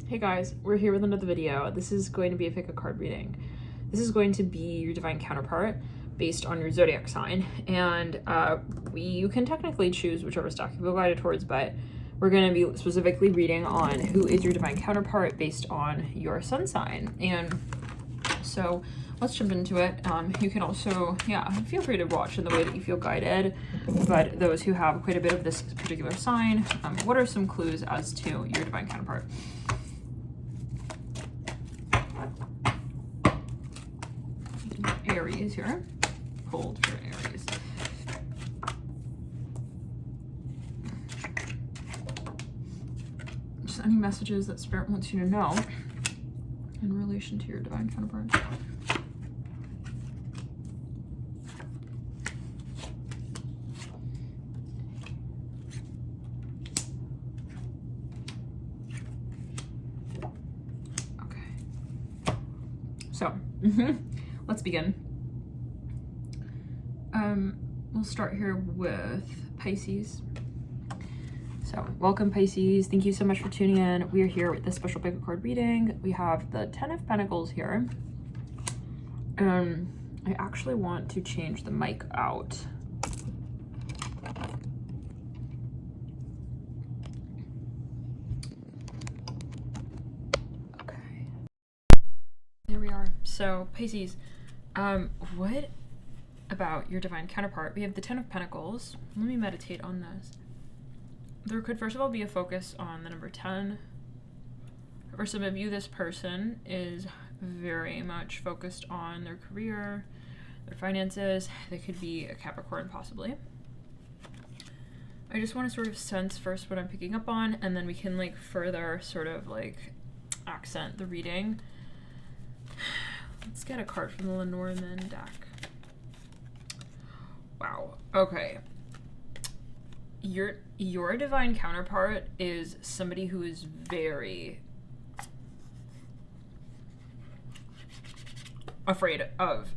Hey guys, we're here with another video. This is going to be a pick a card reading. This is going to be your divine counterpart based on your zodiac sign, and you can technically choose whichever stock you feel guided towards, but we're going to be specifically reading on who is your divine counterpart based on your sun sign. And so let's jump into it. You can also, feel free to watch in the way that you feel guided, but those who have quite a bit of this particular sign, what are some clues as to your divine counterpart? Aries here. Hold for Aries. Just any messages that Spirit wants you to know in relation to your divine counterpart. Okay. So, let's begin. We'll start here with Pisces. So, welcome Pisces. Thank you so much for tuning in. We are here with this special pick a card reading. We have the 10 of Pentacles here. I actually want to change the mic out. Okay. There we are. So, Pisces, what about your divine counterpart? We have the 10 of Pentacles. Let me meditate on this. There could first of all be a focus on the number 10. For some of you, this person is very much focused on their career, their finances. They could be a Capricorn possibly. I just want to sort of sense first what I'm picking up on, and then we can like further sort of like accent the reading. Let's get a card from the Lenormand deck. Wow. Okay. Your divine counterpart is somebody who is very afraid of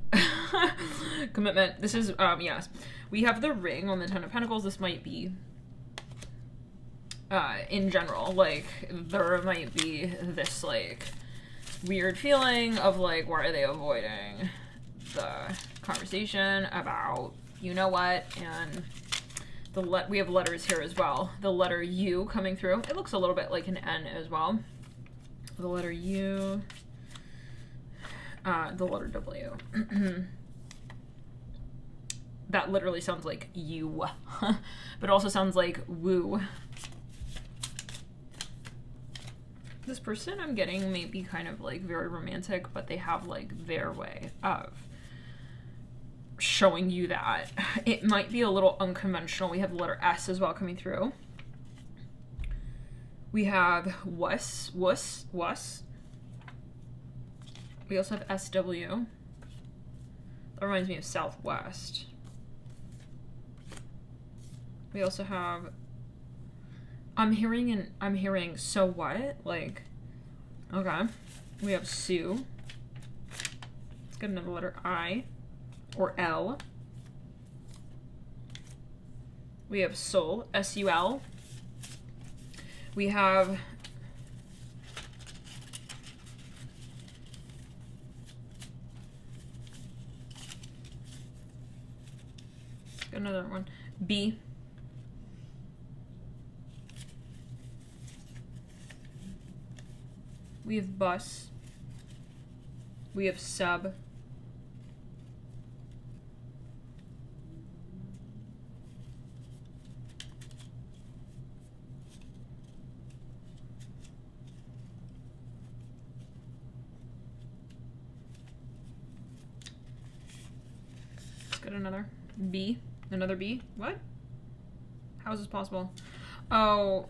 commitment. This is yes. We have the ring on the 10 of Pentacles. This might be in general, like there might be this like weird feeling of like, why are they avoiding the conversation about you know what? And we have letters here as well. The letter U coming through. It looks a little bit like an N as well. The letter U, the letter W. That literally sounds like you, but also sounds like woo. This person I'm getting may be kind of like very romantic, but they have like their way of showing you that. It might be a little unconventional. We have the letter S as well coming through. We have wuss. We also have SW. That reminds me of Southwest. We also have I'm hearing so what? Like, okay. We have Sue. Let's get another letter I or L. We have Sul, S-U-L. We have another one, B. We have bus. We have sub. Let's get another B. Another B. What? How is this possible? Oh,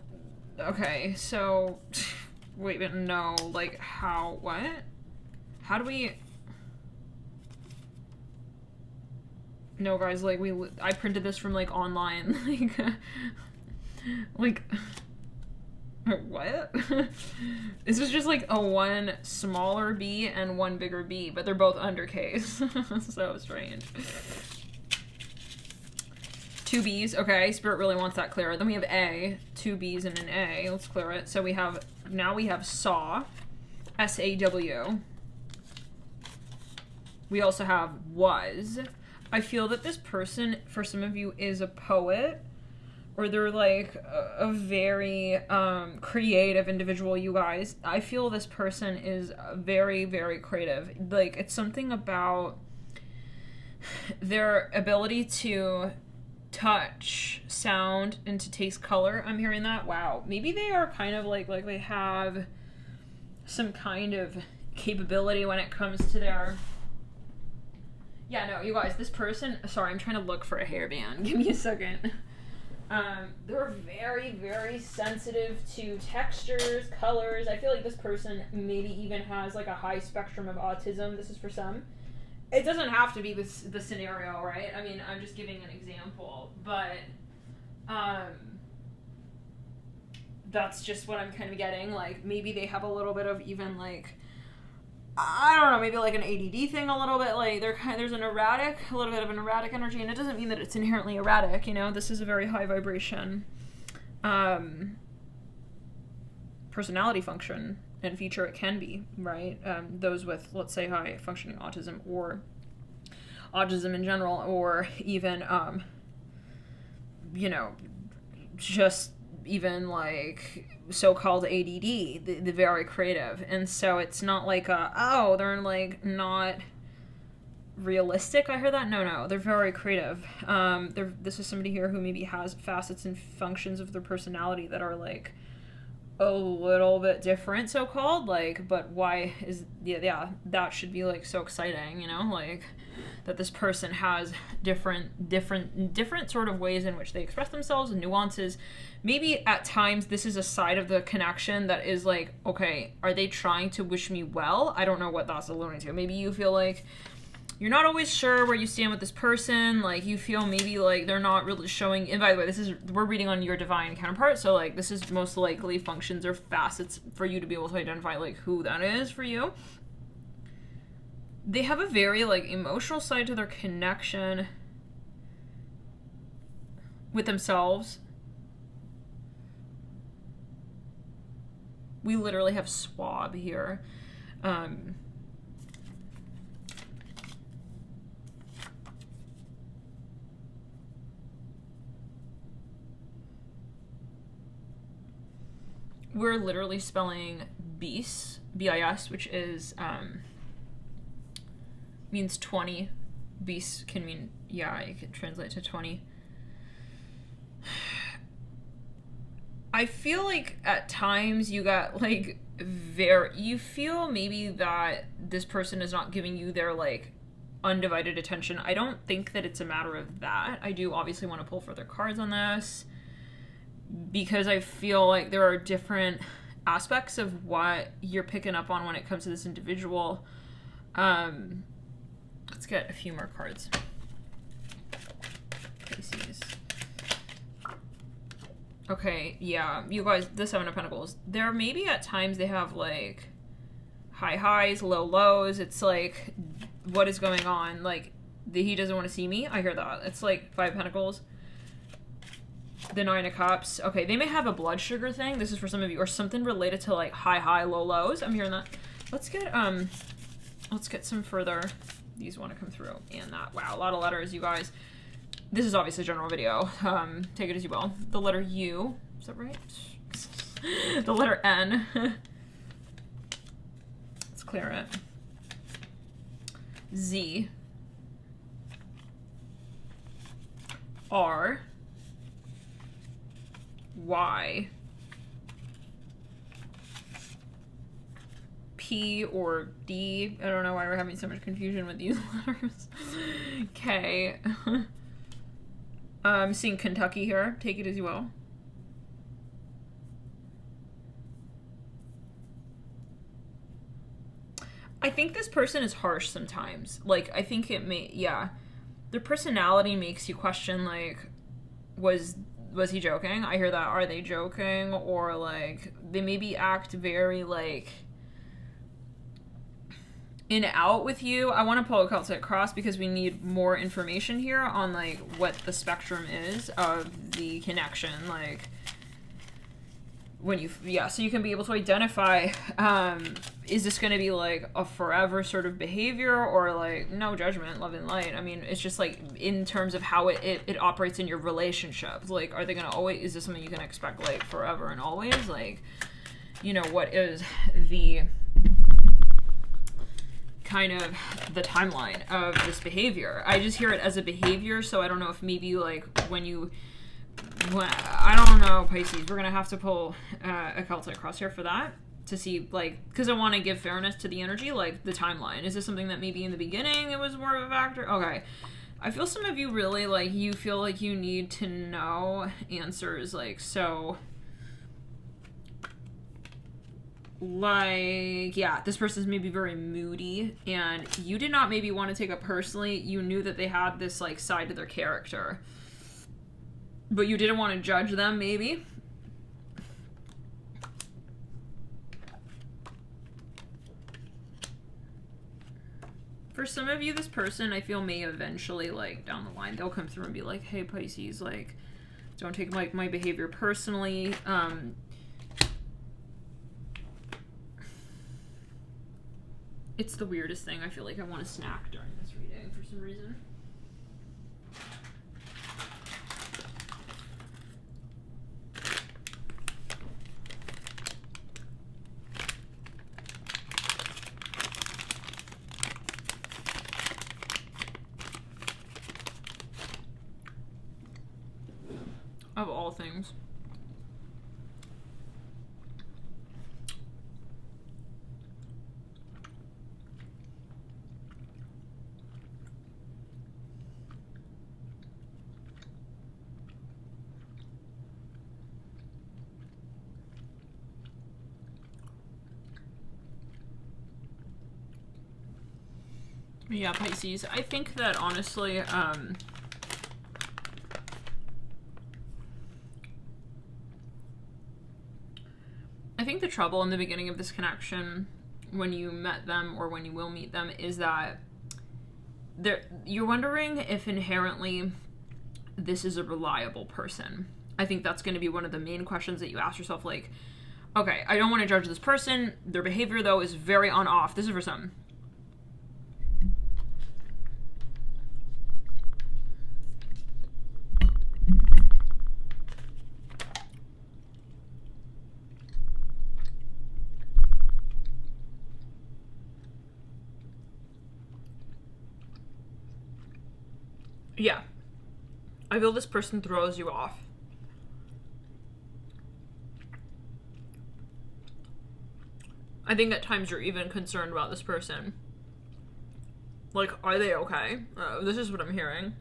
okay. So wait, but no, like how, what? How do we, no guys, like I printed this from like online, like what? This was just like a one smaller B and one bigger B, but they're both undercase. So strange. Two B's. Okay, Spirit really wants that clearer. Then we have A, two B's and an A. Let's clear it. So we have, now we have SAW, SAW. We also have was. I feel that this person, for some of you, is a poet, or they're like a very creative individual, you guys. I feel this person is very, very creative. Like, it's something about their ability to touch sound and to taste color. I'm hearing that. Wow. Maybe they are kind of like they have some kind of capability when it comes to their... Yeah, no, you guys, this person... Sorry, I'm trying to look for a hairband. Give me a second. They're very, very sensitive to textures, colors. I feel like this person maybe even has like a high spectrum of autism. This is for some. It doesn't have to be the scenario, right? I mean, I'm just giving an example, but that's just what I'm kind of getting. Like, maybe they have a little bit of even like, I don't know, maybe like an ADD thing a little bit. Like, there's a little bit of an erratic energy, and it doesn't mean that it's inherently erratic, you know? This is a very high vibration personality function and feature. It can be, right? Those with, let's say, high functioning autism, or autism in general, or even, you know, just even like so-called ADD, the very creative. And so it's not like they're like not realistic. I hear that. No, they're very creative. This is somebody here who maybe has facets and functions of their personality that are like a little bit different, so-called, like, but why is, yeah, that should be like so exciting, you know, like that this person has different sort of ways in which they express themselves and nuances. Maybe at times this is a side of the connection that is like, okay, are they trying to wish me well? I don't know what that's alluding to. Maybe you feel like you're not always sure where you stand with this person. Like, you feel maybe like they're not really showing. And by the way, we're reading on your divine counterpart. So like, this is most likely functions or facets for you to be able to identify like who that is for you. They have a very like emotional side to their connection with themselves. We literally have swab here. We're literally spelling bis, B-I-S, which is, means 20. Bis can mean, yeah, it can translate to 20. I feel like at times you got like you feel maybe that this person is not giving you their like undivided attention. I don't think that it's a matter of that. I do obviously want to pull further cards on this, because I feel like there are different aspects of what you're picking up on when it comes to this individual. Let's get a few more cards. Pisces. Okay, yeah, you guys, the Seven of Pentacles. There maybe at times they have like high highs, low lows. It's like, what is going on? Like, he doesn't want to see me. I hear that. It's like Five of Pentacles. The Nine of Cups. Okay, they may have a blood sugar thing. This is for some of you, or something related to like high, low lows. I'm hearing that. Let's get some further. These want to come through. And that, wow, a lot of letters, you guys. This is obviously a general video. Take it as you will. The letter U. Is that right? The letter N. Let's clear it. Z. R. Y. P or D. I don't know why we're having so much confusion with these letters. K. I'm seeing Kentucky here. Take it as you will. I think this person is harsh sometimes. Like, I think it may, yeah. Their personality makes you question, like, was he joking? I hear that. Are they joking? Or, like, they maybe act very, like, in out with you. I want to pull a Celtic cross because we need more information here on like what the spectrum is of the connection. Like when you, yeah, so you can be able to identify, is this going to be like a forever sort of behavior, or like no judgment, love and light? I mean, it's just like in terms of how it operates in your relationships. Like, are they going to always, is this something you can expect like forever and always? Like, you know, what is the kind of the timeline of this behavior? I just hear it as a behavior, so I don't know if maybe like when I don't know, Pisces, we're gonna have to pull a Celtic cross here for that to see, like, because I want to give fairness to the energy, like the timeline. Is this something that maybe in the beginning it was more of a factor? Okay, I feel some of you really like, you feel like you need to know answers, like, so like, yeah, this person's maybe very moody and you did not maybe want to take it personally. You knew that they had this like side to their character, but you didn't want to judge them maybe. For some of you, this person I feel may eventually, like down the line, they'll come through and be like, hey Pisces, like don't take like my behavior personally. It's the weirdest thing. I feel like I want to snack during this reading for some reason. Of all things. Yeah, Pisces, I think that honestly, I think the trouble in the beginning of this connection, when you met them or when you will meet them, is that you're wondering if inherently this is a reliable person. I think that's going to be one of the main questions that you ask yourself, like, okay, I don't want to judge this person. Their behavior, though, is very on-off. This is for some. Yeah. I feel this person throws you off. I think at times you're even concerned about this person. Like, are they okay? This is what I'm hearing.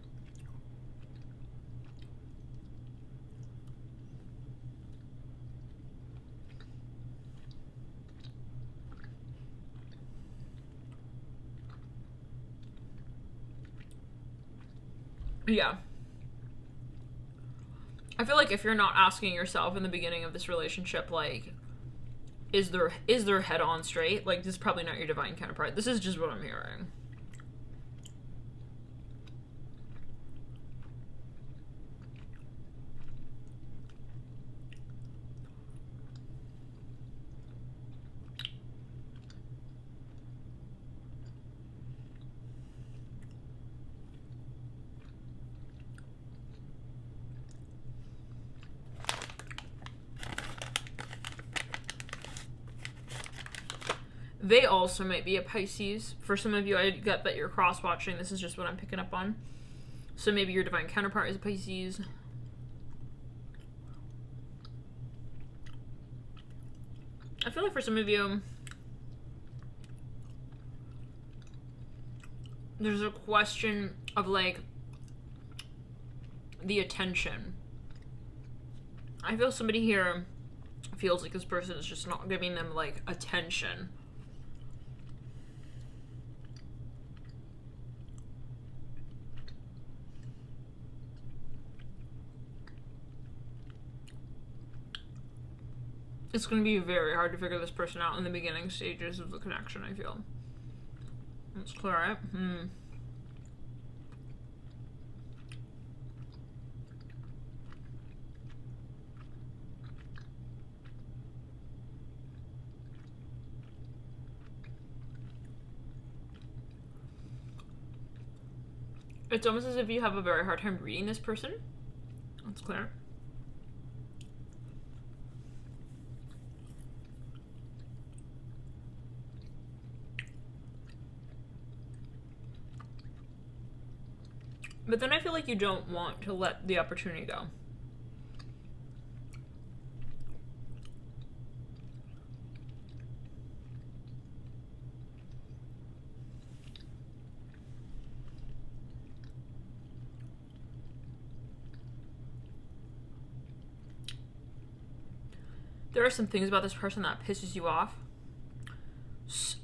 Yeah. I feel like if you're not asking yourself in the beginning of this relationship, like, is their head on straight? Like, this is probably not your divine counterpart. This is just what I'm hearing. They also might be a Pisces. For some of you, I get that you're cross-watching. This is just what I'm picking up on. So maybe your divine counterpart is a Pisces. I feel like for some of you, there's a question of, like, the attention. I feel somebody here feels like this person is just not giving them, like, attention. It's going to be very hard to figure this person out in the beginning stages of the connection, I feel. Let's clear it. It's almost as if you have a very hard time reading this person. That's clear. But then I feel like you don't want to let the opportunity go. There are some things about this person that pisses you off,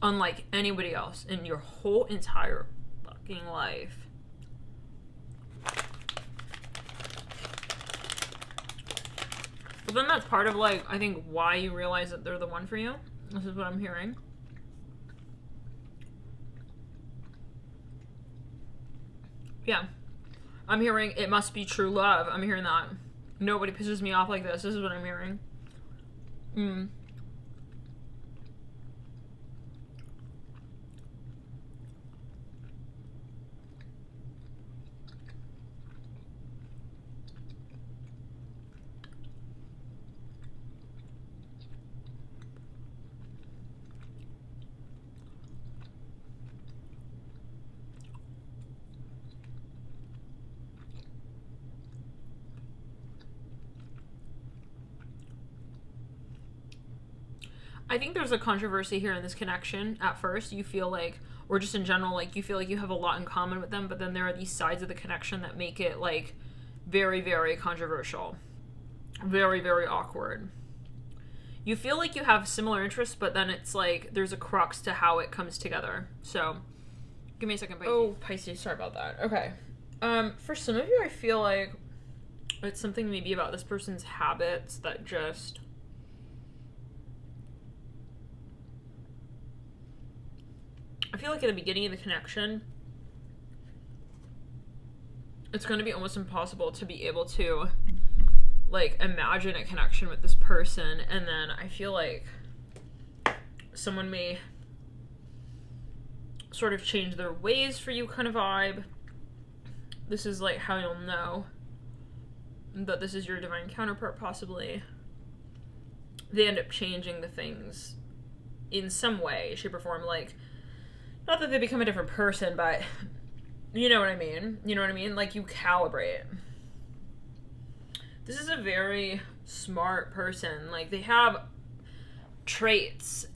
unlike anybody else in your whole entire fucking life. But then that's part of, like, I think why you realize that they're the one for you. This is what I'm hearing. Yeah. I'm hearing it must be true love. I'm hearing that. Nobody pisses me off like this. This is what I'm hearing. I think there's a controversy here in this connection. At first, you feel like, or just in general, like, you feel like you have a lot in common with them, but then there are these sides of the connection that make it, like, very, very controversial. Very, very awkward. You feel like you have similar interests, but then it's like, there's a crux to how it comes together. So, give me a second, Pisces. Oh, Pisces, sorry about that. Okay. For some of you, I feel like it's something maybe about this person's habits that just... I feel like at the beginning of the connection, it's going to be almost impossible to be able to, like, imagine a connection with this person, and then I feel like someone may sort of change their ways for you kind of vibe. This is, like, how you'll know that this is your divine counterpart, possibly. They end up changing the things in some way, shape, or form, like... Not that they become a different person, but you know what I mean. You know what I mean? Like, you calibrate. This is a very smart person. Like, they have traits.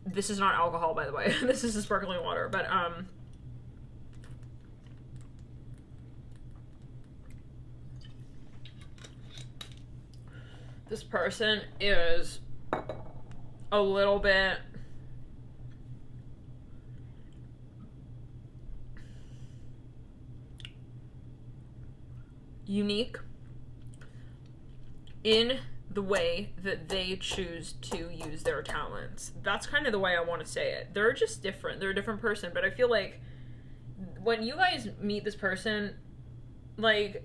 This is not alcohol, by the way. This is a sparkling water. But, this person is a little bit... unique in the way that they choose to use their talents. That's kind of the way I want to say it. They're just different. They're a different person, but I feel like when you guys meet this person, like,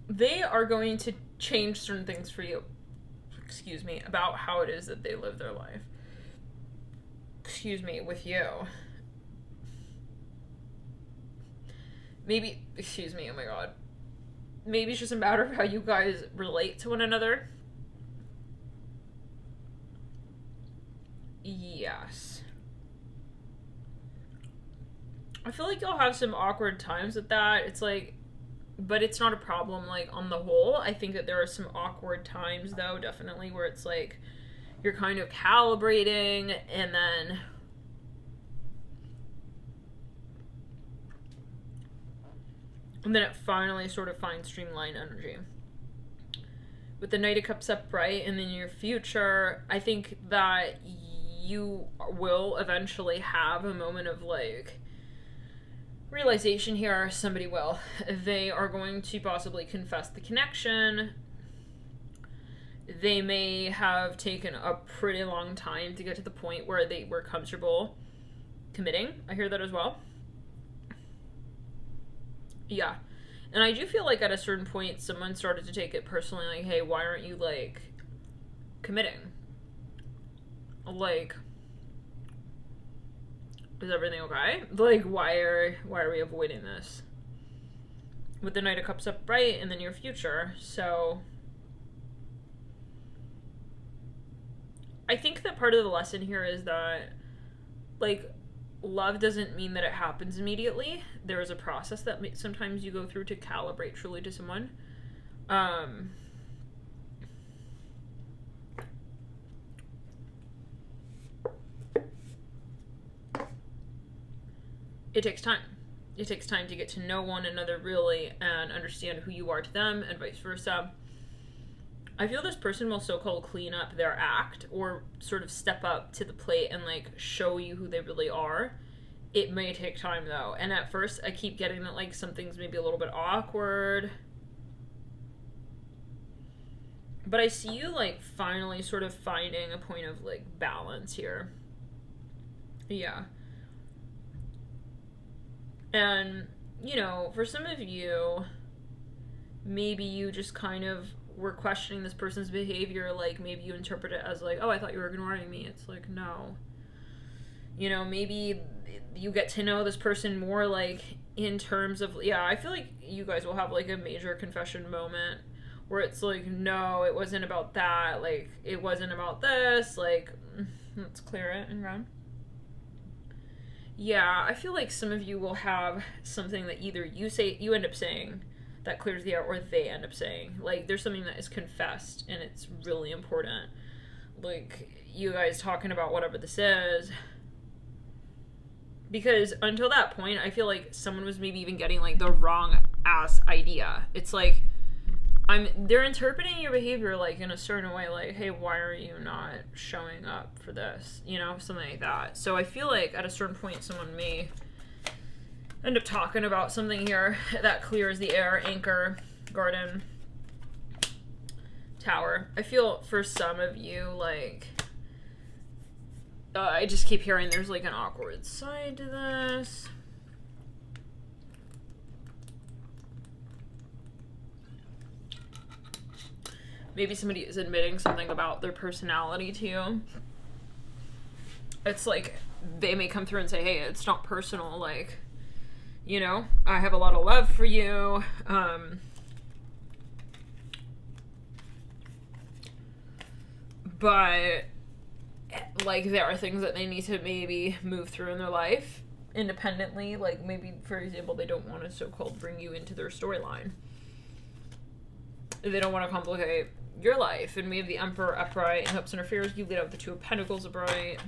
they are going to change certain things for you, excuse me, about how it is that they live their life, excuse me, with you. Maybe, excuse me, oh my god. Maybe it's just a matter of how you guys relate to one another. Yes. I feel like you'll have some awkward times with that. It's like, but it's not a problem, like, on the whole. I think that there are some awkward times, though, definitely, where it's like, you're kind of calibrating, and then... and then it finally sort of finds streamlined energy. With the Knight of Cups upright and in your future, I think that you will eventually have a moment of, like, realization here. Somebody will. They are going to possibly confess the connection. they may have taken a pretty long time to get to the point where they were comfortable committing. I hear that as well. Yeah. And I do feel like at a certain point, someone started to take it personally, like, hey, why aren't you, like, committing? Like, is everything okay? Like, why are we avoiding this? With the Knight of Cups upright in the near future, so I think that part of the lesson here is that, like, love doesn't mean that it happens immediately. There is a process that sometimes you go through to calibrate truly to someone. It takes time. It takes time to get to know one another really and understand who you are to them and vice versa. I feel this person will so-called clean up their act or sort of step up to the plate and, like, show you who they really are. It may take time, though. And at first, I keep getting that, like, something's maybe a little bit awkward. But I see you, like, finally sort of finding a point of, like, balance here. Yeah. And, you know, for some of you, maybe you just kind of were questioning this person's behavior. Like, maybe you interpret it as, like, oh, I thought you were ignoring me. It's like, no. You know, maybe you get to know this person more, like, in terms of, yeah, I feel like you guys will have, like, a major confession moment where it's like, no, it wasn't about that. Like, it wasn't about this. Like, let's clear it and run. Yeah, I feel like some of you will have something that either you end up saying that clears the air, or they end up saying. Like, there's something that is confessed, and it's really important. Like, you guys talking about whatever this is. Because until that point, I feel like someone was maybe even getting, like, the wrong ass idea. It's like, they're interpreting your behavior, like, in a certain way, like, hey, why are you not showing up for this? You know, something like that. So I feel like at a certain point, someone may end up talking about something here that clears the air. Anchor, garden, tower. I feel for some of you, like, I just keep hearing there's, like, an awkward side to this. Maybe somebody is admitting something about their personality to you. It's like, they may come through and say, hey, it's not personal, like, you know, I have a lot of love for you. But, like, there are things that they need to maybe move through in their life independently. Like, maybe, for example, they don't want to so-called bring you into their storyline. They don't want to complicate your life. And we have the Emperor upright in hopes and affairs. You lead out the Two of Pentacles upright.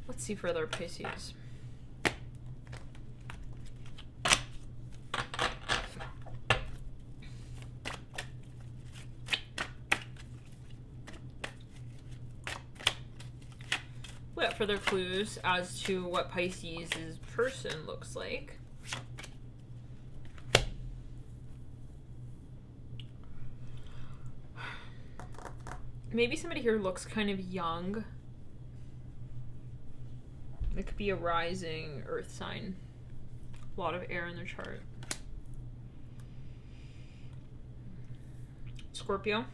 Let's see further, Pisces. We got further clues as to what Pisces' person looks like. Maybe somebody here looks kind of young. It could be a rising earth sign. A lot of air in their chart. Scorpio.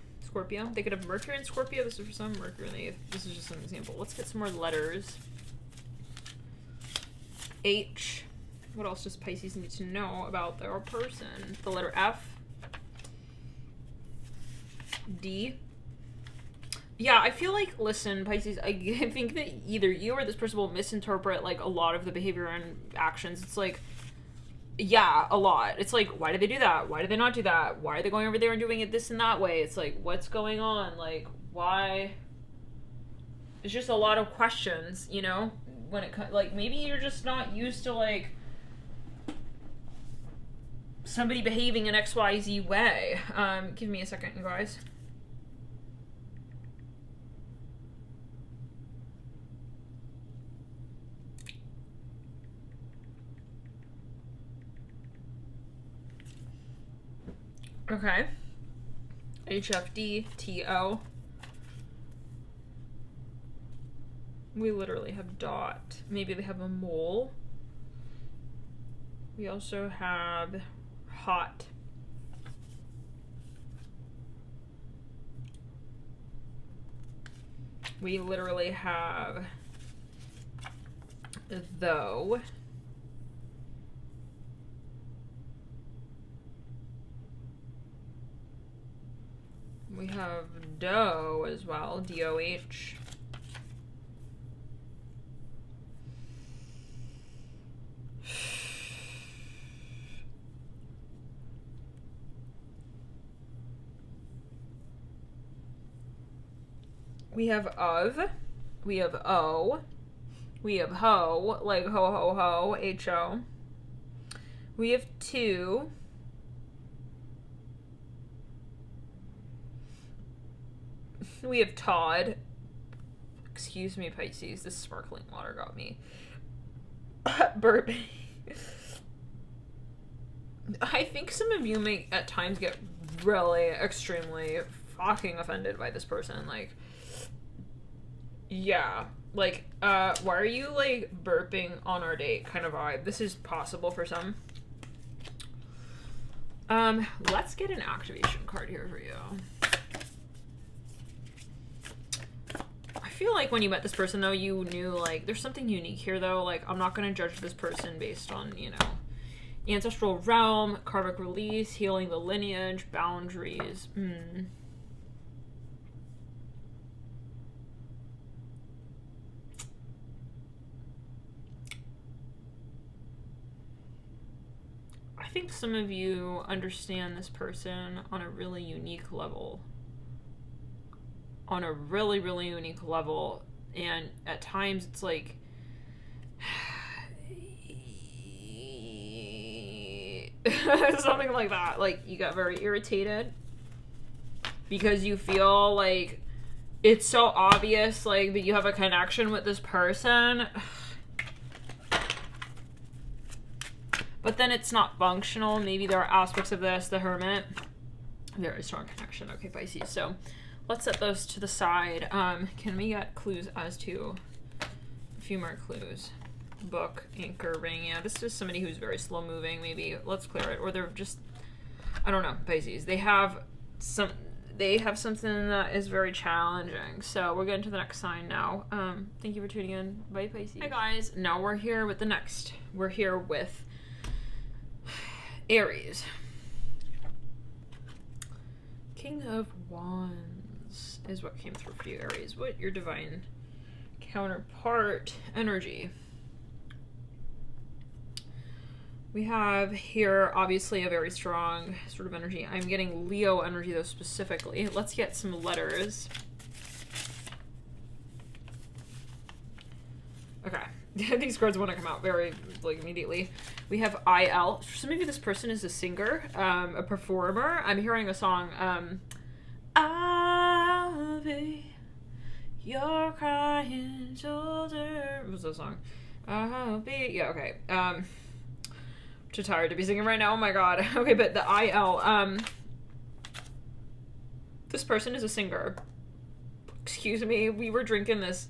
They could have Mercury in Scorpio. This is for some Mercury. This is just an example. Let's get some more letters. H. What else does Pisces need to know about their person? The letter F. D. Yeah, I feel like, listen, Pisces, I think that either you or this person will misinterpret, like, a lot of the behavior and actions. It's like, yeah, a lot. It's like, why did they do that? Why did they not do that? Why are they going over there and doing it this and that way? It's like, what's going on? Like, why? It's just a lot of questions, you know? When it comes, like, maybe you're just not used to, like, somebody behaving in XYZ way. Give me a second, you guys. Okay. HFDTO. We literally have dot. Maybe they have a mole. We also have hot. We literally have though. We have dough as well, DOH. We have of, we have O, we have ho, like ho ho ho, H-O. We have two. We have Todd. Excuse me, Pisces, this sparkling water got me burping. I think some of you may at times get really extremely fucking offended by this person, like, yeah, like, why are you, like, burping on our date kind of vibe. This is possible for some. Let's get an activation card here for you. I feel like when you met this person, though, you knew, like, there's something unique here, though. Like, I'm not going to judge this person based on, you know, ancestral realm, karmic release, healing the lineage, boundaries. I think some of you understand this person on a really unique level. On a really, really unique level. And at times it's like... something like that. Like, you got very irritated because you feel like it's so obvious, like, that you have a connection with this person. But then it's not functional. Maybe there are aspects of this, the Hermit. Very strong connection. Okay, Pisces. So let's set those to the side. Can we get clues as to a few more clues? Book, anchor, ring. Yeah, this is somebody who's very slow moving. Maybe let's clear it. Or they're just, I don't know, Pisces. They have something that is very challenging. So we're getting to the next sign now. Thank you for tuning in. Bye, Pisces. Hi guys. Now we're here with the next. We're here with Aries. King of Wands is what came through for you, Aries. What your divine counterpart energy? We have here, obviously, a very strong sort of energy. I'm getting Leo energy, though, specifically. Let's get some letters. Okay. These cards want to come out very, like, immediately. We have IL. For some of you, this person is a singer, a performer. I'm hearing a song, I'll be your crying shoulder. What was that song? I'll be, yeah, okay. Too tired to be singing right now. Oh my god. Okay, but the IL, this person is a singer. Excuse me, we were drinking this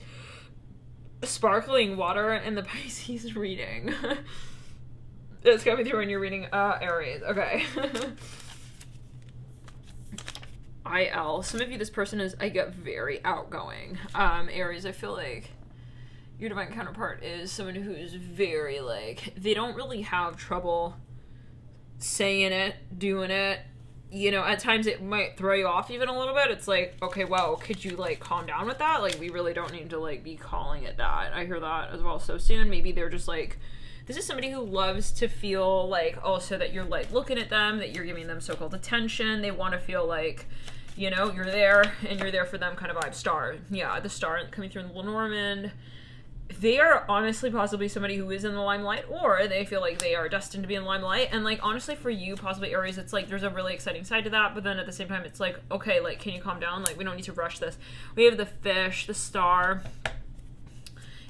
sparkling water in the Pisces reading. It's coming through when you're reading Aries. Okay. IL. Some of you, this person is, I get, very outgoing. Aries, I feel like your divine counterpart is someone who's very, like, they don't really have trouble saying it, doing it. You know, at times it might throw you off even a little bit. It's like, okay, wow, could you, like, calm down with that? Like, we really don't need to, like, be calling it that. I hear that as well so soon. Maybe they're just, like, this is somebody who loves to feel, like, also that you're, like, looking at them, that you're giving them so-called attention. They want to feel like, you know, you're there, and you're there for them kind of vibe. Star. Yeah, the star coming through in the Lenormand. They are honestly possibly somebody who is in the limelight, or they feel like they are destined to be in the limelight. And, like, honestly, for you, possibly Aries, it's like there's a really exciting side to that, but then at the same time, it's like, okay, like, can you calm down? Like, we don't need to rush this. We have the fish, the star.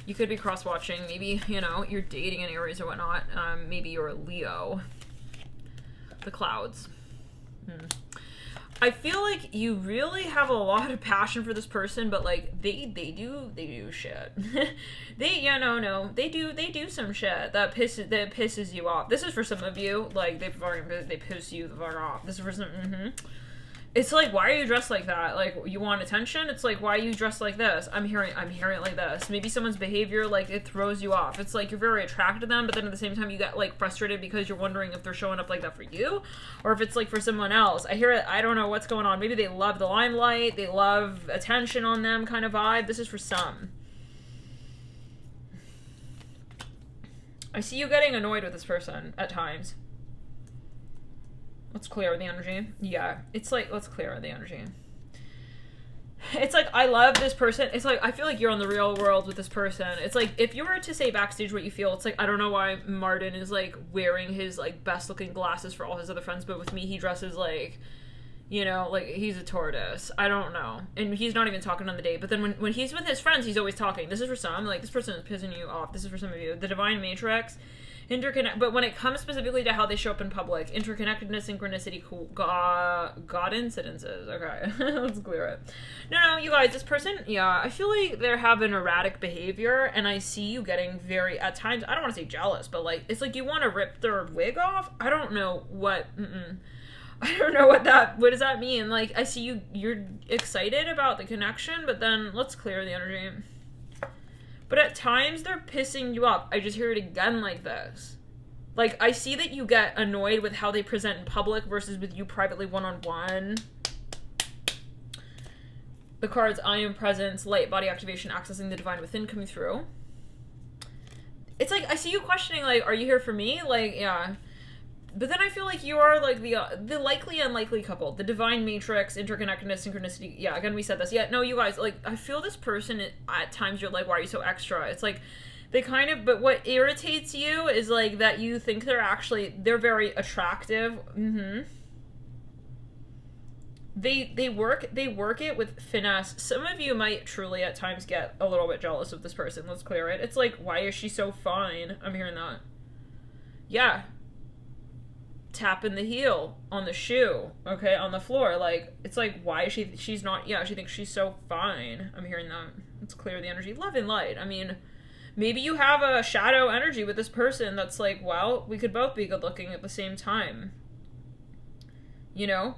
You could be cross-watching. Maybe, you know, you're dating an Aries or whatnot. Maybe you're a Leo. The clouds. I feel like you really have a lot of passion for this person, but like they do shit. They do some shit that pisses you off. This is for some of you, like they piss you the fuck off. This is for some. It's like, why are you dressed like that? Like, you want attention? It's like, why are you dressed like this? I'm hearing it like this. Maybe someone's behavior, like, it throws you off. It's like you're very attracted to them, but then at the same time you get, like, frustrated because you're wondering if they're showing up like that for you, or if it's, like, for someone else. I hear it, I don't know what's going on. Maybe they love the limelight, they love attention on them kind of vibe. This is for some. I see you getting annoyed with this person at times. Let's clear the energy. Yeah, it's like, let's clear the energy. It's like, I love this person. It's like, I feel like you're on the real world with this person. It's like, if you were to say backstage what you feel, it's like, I don't know why Martin is like wearing his like best looking glasses for all his other friends, but with me he dresses like, you know, like he's a tortoise. I don't know. And he's not even talking on the date. But then when he's with his friends, he's always talking. This is for some. Like, this person is pissing you off. This is for some of you. The divine matrix. But when it comes specifically to how they show up in public, interconnectedness, synchronicity, God incidences. Okay, let's clear it. No, you guys, this person, yeah, I feel like they have an erratic behavior, and I see you getting very, at times, I don't want to say jealous, but like, it's like you want to rip their wig off. I don't know what, I don't know what does that mean? Like, I see you're excited about the connection, but then let's clear the energy. But at times, they're pissing you off. I just hear it again like this. Like, I see that you get annoyed with how they present in public versus with you privately one-on-one. The cards, I am presence, light, body activation, accessing the divine within coming through. It's like, I see you questioning, like, are you here for me? Like, yeah. But then I feel like you are, like, the likely unlikely couple. The divine matrix, interconnectedness, synchronicity. Yeah, again, we said this. Yeah, no, you guys, like, I feel this person, at times you're like, why are you so extra? It's like, they kind of, but what irritates you is, like, that you think they're very attractive. They work it with finesse. Some of you might truly at times get a little bit jealous of this person. Let's clear it. It's like, why is she so fine? I'm hearing that. Yeah. Tapping the heel on the shoe, okay, on the floor. Like, it's like, why is she's not, yeah, she thinks she's so fine. I'm hearing that. Let's clear the energy. Love and light. I mean, maybe you have a shadow energy with this person that's like, well, we could both be good looking at the same time. You know?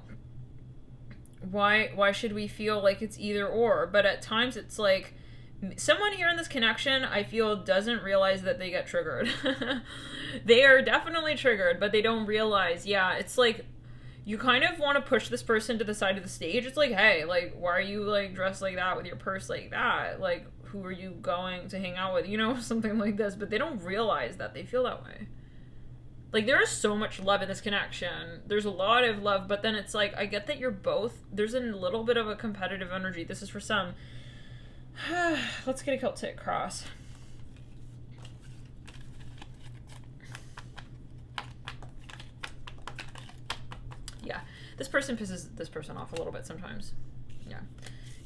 Why should we feel like it's either or? But at times it's like, someone here in this connection, I feel, doesn't realize that they get triggered. They are definitely triggered, but they don't realize, yeah, it's like, you kind of want to push this person to the side of the stage. It's like, hey, like, why are you, like, dressed like that with your purse like that? Like, who are you going to hang out with? You know, something like this. But they don't realize that they feel that way. Like, there is so much love in this connection. There's a lot of love, but then it's like, I get that you're both, there's a little bit of a competitive energy. This is for some. Let's get a Celtic cross. Yeah, this person pisses this person off a little bit sometimes. Yeah,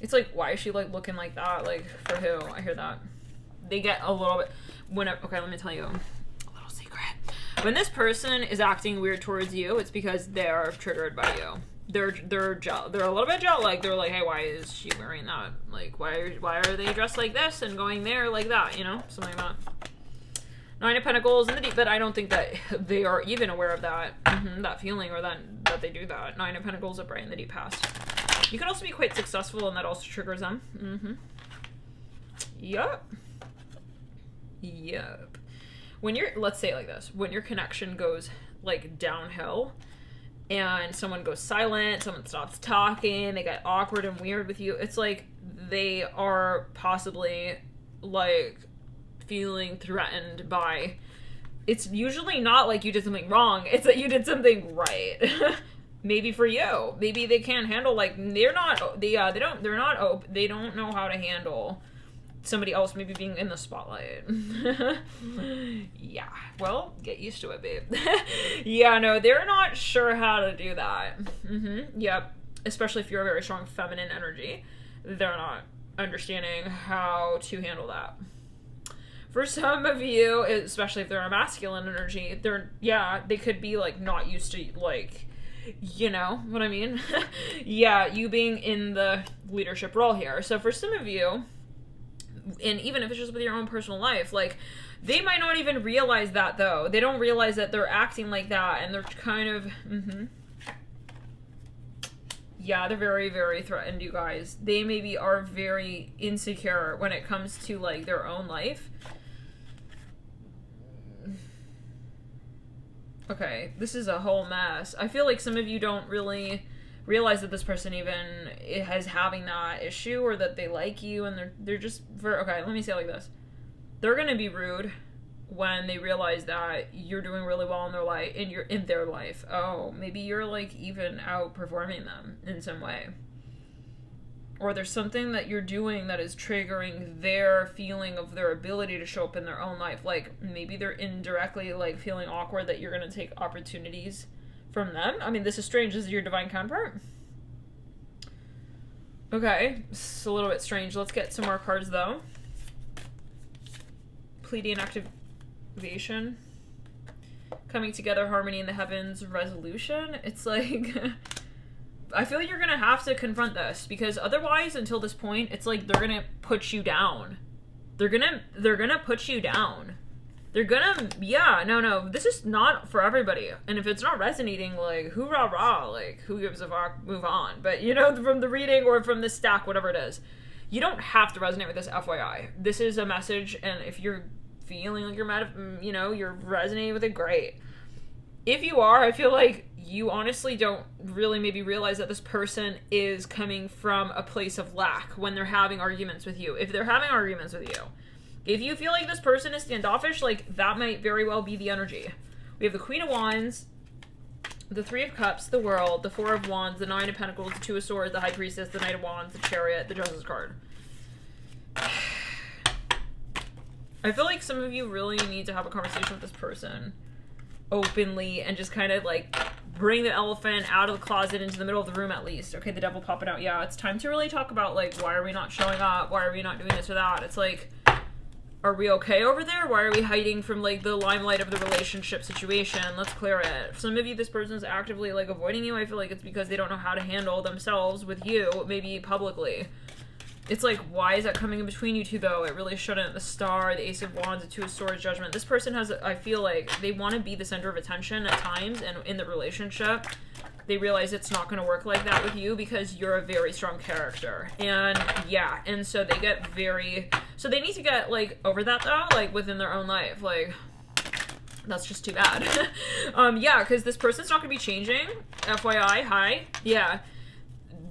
it's like, why is she like looking like that? Like, for who? I hear that. They get a little bit. Okay, let me tell you a little secret. When this person is acting weird towards you, it's because they're triggered by you. They're a little bit jealous. Like, they're like, hey, why is she wearing that? Like, why are they dressed like this and going there like that? You know, something like that. Nine of Pentacles in the deep, but I don't think that they are even aware of that, that feeling, or that they do that. Nine of Pentacles upright in the deep past. You can also be quite successful, and that also triggers them. Yep. When let's say it like this, when your connection goes like downhill, and someone goes silent, someone stops talking, they get awkward and weird with you, it's like they are possibly like feeling threatened by, it's usually not like you did something wrong, it's that you did something right. Maybe for you, maybe they can't handle, like, they don't know how to handle somebody else maybe being in the spotlight. Yeah, well, get used to it, babe. Yeah, no, they're not sure how to do that. Yep, especially if you're a very strong feminine energy, they're not understanding how to handle that. For some of you, especially if they're a masculine energy, they could be like not used to like You know what I mean? Yeah, you being in the leadership role here. So for some of you, and even if it's just with your own personal life, like, they might not even realize that, though. They don't realize that they're acting like that, and they're kind of, yeah, they're very, very threatened, you guys. They maybe are very insecure when it comes to, like, their own life. Okay, this is a whole mess. I feel like some of you don't really realize that this person even is having that issue, or that they like you, and they're just, okay, let me say it like this. They're gonna be rude when they realize that you're doing really well in their life, and you're in their life. Oh, maybe you're, like, even outperforming them in some way. Or there's something that you're doing that is triggering their feeling of their ability to show up in their own life. Like, maybe they're indirectly, like, feeling awkward that you're gonna take opportunities from them. I mean, this is strange. This is your divine counterpart. Okay, it's a little bit strange. Let's get some more cards, though. Pleiadian activation. Coming together, harmony in the heavens, resolution. It's like... I feel like you're gonna have to confront this, because otherwise, until this point, it's like they're gonna put you down. They're gonna put you down. They're gonna, yeah, no, this is not for everybody. And if it's not resonating, like, hoorah rah, like, who gives a fuck, move on. But, you know, from the reading or from the stack, whatever it is, you don't have to resonate with this, FYI. This is a message, and if you're feeling like you're mad, you know, you're resonating with it, great. If you are, I feel like you honestly don't really maybe realize that this person is coming from a place of lack when they're having arguments with you. If they're having arguments with you, if you feel like this person is standoffish, like, that might very well be the energy. We have the Queen of Wands, the Three of Cups, the World, the Four of Wands, the Nine of Pentacles, the Two of Swords, the High Priestess, the Knight of Wands, the Chariot, the Justice card. I feel like some of you really need to have a conversation with this person openly and just kind of, like, bring the elephant out of the closet into the middle of the room at least. Okay, the Devil popping out. Yeah, it's time to really talk about, like, why are we not showing up? Why are we not doing this or that? It's like, are we okay over there? Why are we hiding from, like, the limelight of the relationship situation? Let's clear it. For some of you, this person's actively, like, avoiding you. I feel like it's because they don't know how to handle themselves with you, maybe publicly. It's like, why is that coming in between you two, though? It really shouldn't. The Star, the Ace of Wands, the Two of Swords, Judgment. This person has, I feel like, they want to be the center of attention at times, and in the relationship, they realize it's not going to work like that with you because you're a very strong character. And, yeah, and so they get very... So they need to get, like, over that, though, like, within their own life. Like, that's just too bad. Yeah, because this person's not going to be changing. FYI, hi. Yeah.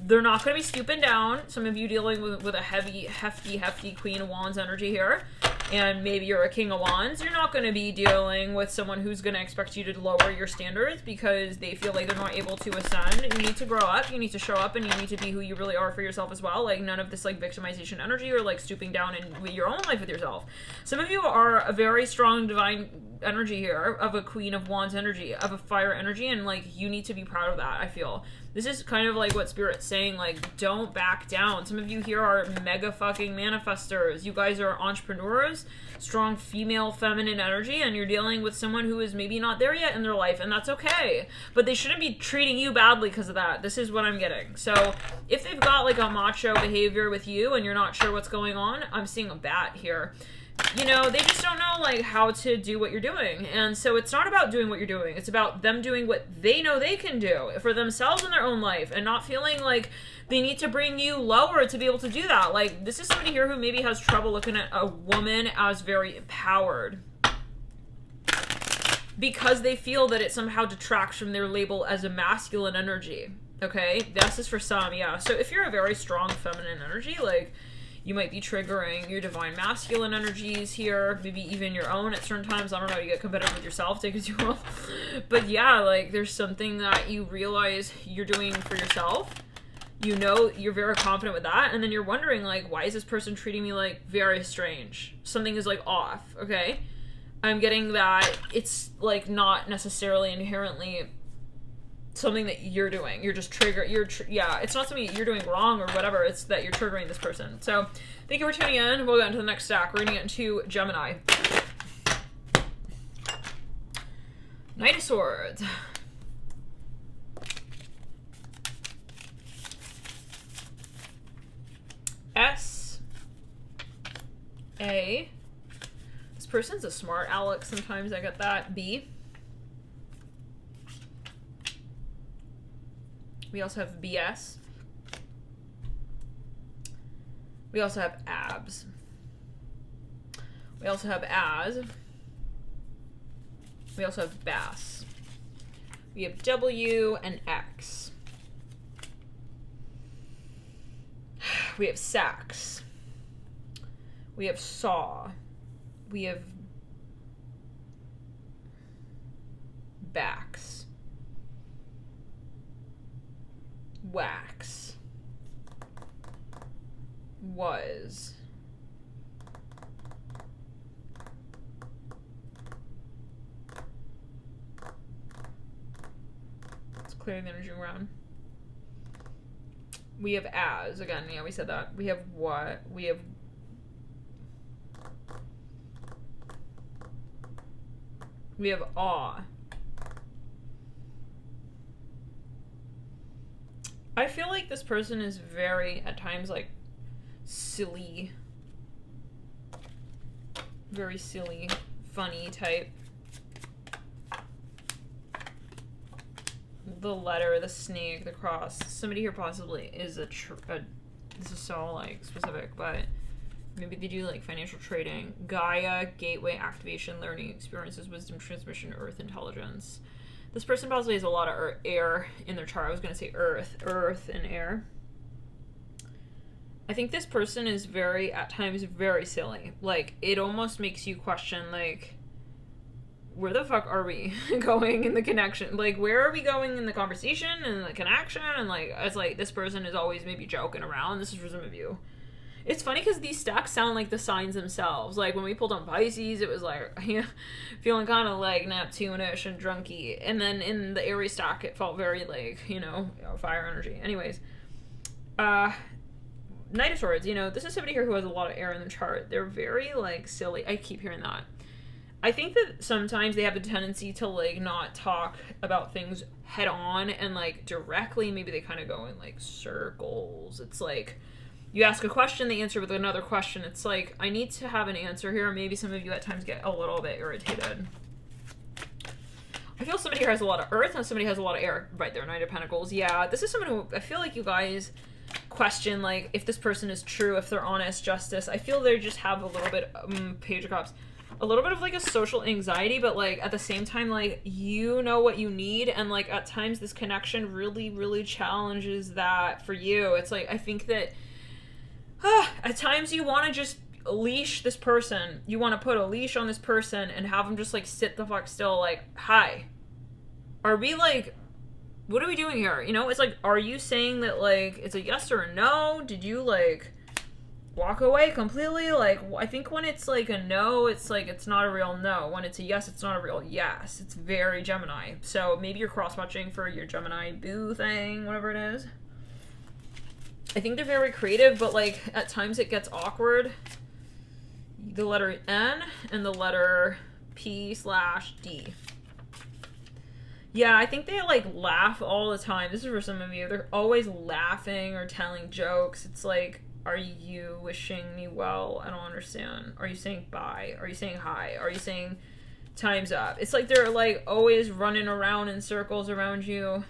They're not going to be stooping down. Some of you dealing with a heavy, hefty Queen of Wands energy here. And maybe you're a King of Wands. You're not going to be dealing with someone who's going to expect you to lower your standards because they feel like they're not able to ascend. You need to grow up. You need to show up, and you need to be who you really are for yourself as well. Like, none of this, like, victimization energy or, like, stooping down in your own life with yourself. Some of you are a very strong divine energy here of a Queen of Wands energy, of a fire energy, and, like, you need to be proud of that, I feel. This is kind of like what Spirit's saying, like, don't back down. Some of you here are mega fucking manifestors. You guys are entrepreneurs, strong female feminine energy, and you're dealing with someone who is maybe not there yet in their life, and that's okay. But they shouldn't be treating you badly because of that. This is what I'm getting. So if they've got, like, a macho behavior with you and you're not sure what's going on, I'm seeing a bat here. You know, they just don't know, like, how to do what you're doing. And so it's not about doing what you're doing. It's about them doing what they know they can do for themselves in their own life and not feeling like they need to bring you lower to be able to do that. Like, this is somebody here who maybe has trouble looking at a woman as very empowered because they feel that it somehow detracts from their label as a masculine energy. Okay? This is for some, yeah. So if you're a very strong feminine energy, like, you might be triggering your divine masculine energies here, maybe even your own at certain times. I don't know, you get competitive with yourself, take it too well. But yeah, like, there's something that you realize you're doing for yourself. You know, you're very confident with that, and then you're wondering, like, why is this person treating me, like, very strange? Something is, like, off, okay? I'm getting that it's, like, not necessarily inherently something that you're doing. You're just yeah, it's not something you're doing wrong or whatever. It's that you're triggering this person. So thank you for tuning in. We'll get into the next stack. We're gonna get into Gemini. Knight of Swords. S, A. This person's a smart aleck. Sometimes I get that. B. We also have BS. We also have abs. We also have as. We also have bass. We have W and X. We have sax. We have saw. We have backs. Wax. Was. Let's clear the energy around. We have as. Again, yeah, we said that. We have what? We have awe. I feel like this person is very, at times, like, silly. Very silly, funny type. The letter, the snake, the cross. Somebody here possibly is this is so, like, specific, but maybe they do, like, financial trading. Gaia, gateway, activation, learning experiences, wisdom, transmission, earth, intelligence. This person possibly has a lot of air in their chart. I was going to say earth and air. I think this person is at times very silly. Like, it almost makes you question, like, where the fuck are we going in the connection? Like, where are we going in the conversation and the connection? And, like, it's like this person is always maybe joking around. This is for some of you. It's funny because these stacks sound like the signs themselves. Like, when we pulled on Pisces, it was like, yeah, feeling kind of like Neptune-ish and drunky. And then in the Aries stack, it felt very like, fire energy. Anyways, Knight of Swords, this is somebody here who has a lot of air in the chart. They're very, like, silly. I keep hearing that. I think that sometimes they have a tendency to, like, not talk about things head on and, like, directly. Maybe they kind of go in, like, circles. It's like, you ask a question, they answer with another question. It's like, I need to have an answer here. Maybe some of you at times get a little bit irritated. I feel somebody here has a lot of earth and somebody has a lot of air. Right there, Knight of Pentacles. Yeah, this is someone who, I feel like you guys question, like, if this person is true, if they're honest, justice. I feel they just have a little bit, Page of Cups, a little bit of, like, a social anxiety, but, like, at the same time, like, you know what you need, and, like, at times this connection really, really challenges that for you. It's like, I think that at times you want to just leash this person. You want to put a leash on this person and have them just, like, sit the fuck still, like, hi. Are we, like, what are we doing here? It's like, are you saying that, like, it's a yes or a no? Did you, like, walk away completely? Like, I think when it's, like, a no, it's, like, it's not a real no. When it's a yes, it's not a real yes. It's very Gemini. So maybe you're cross-watching for your Gemini boo thing, whatever it is. I think they're very creative, but, like, at times it gets awkward. The letter N and the letter P/D. Yeah, I think they, like, laugh all the time. This is for some of you. They're always laughing or telling jokes. It's like, are you wishing me well? I don't understand. Are you saying bye? Are you saying hi? Are you saying time's up? It's like they're, like, always running around in circles around you.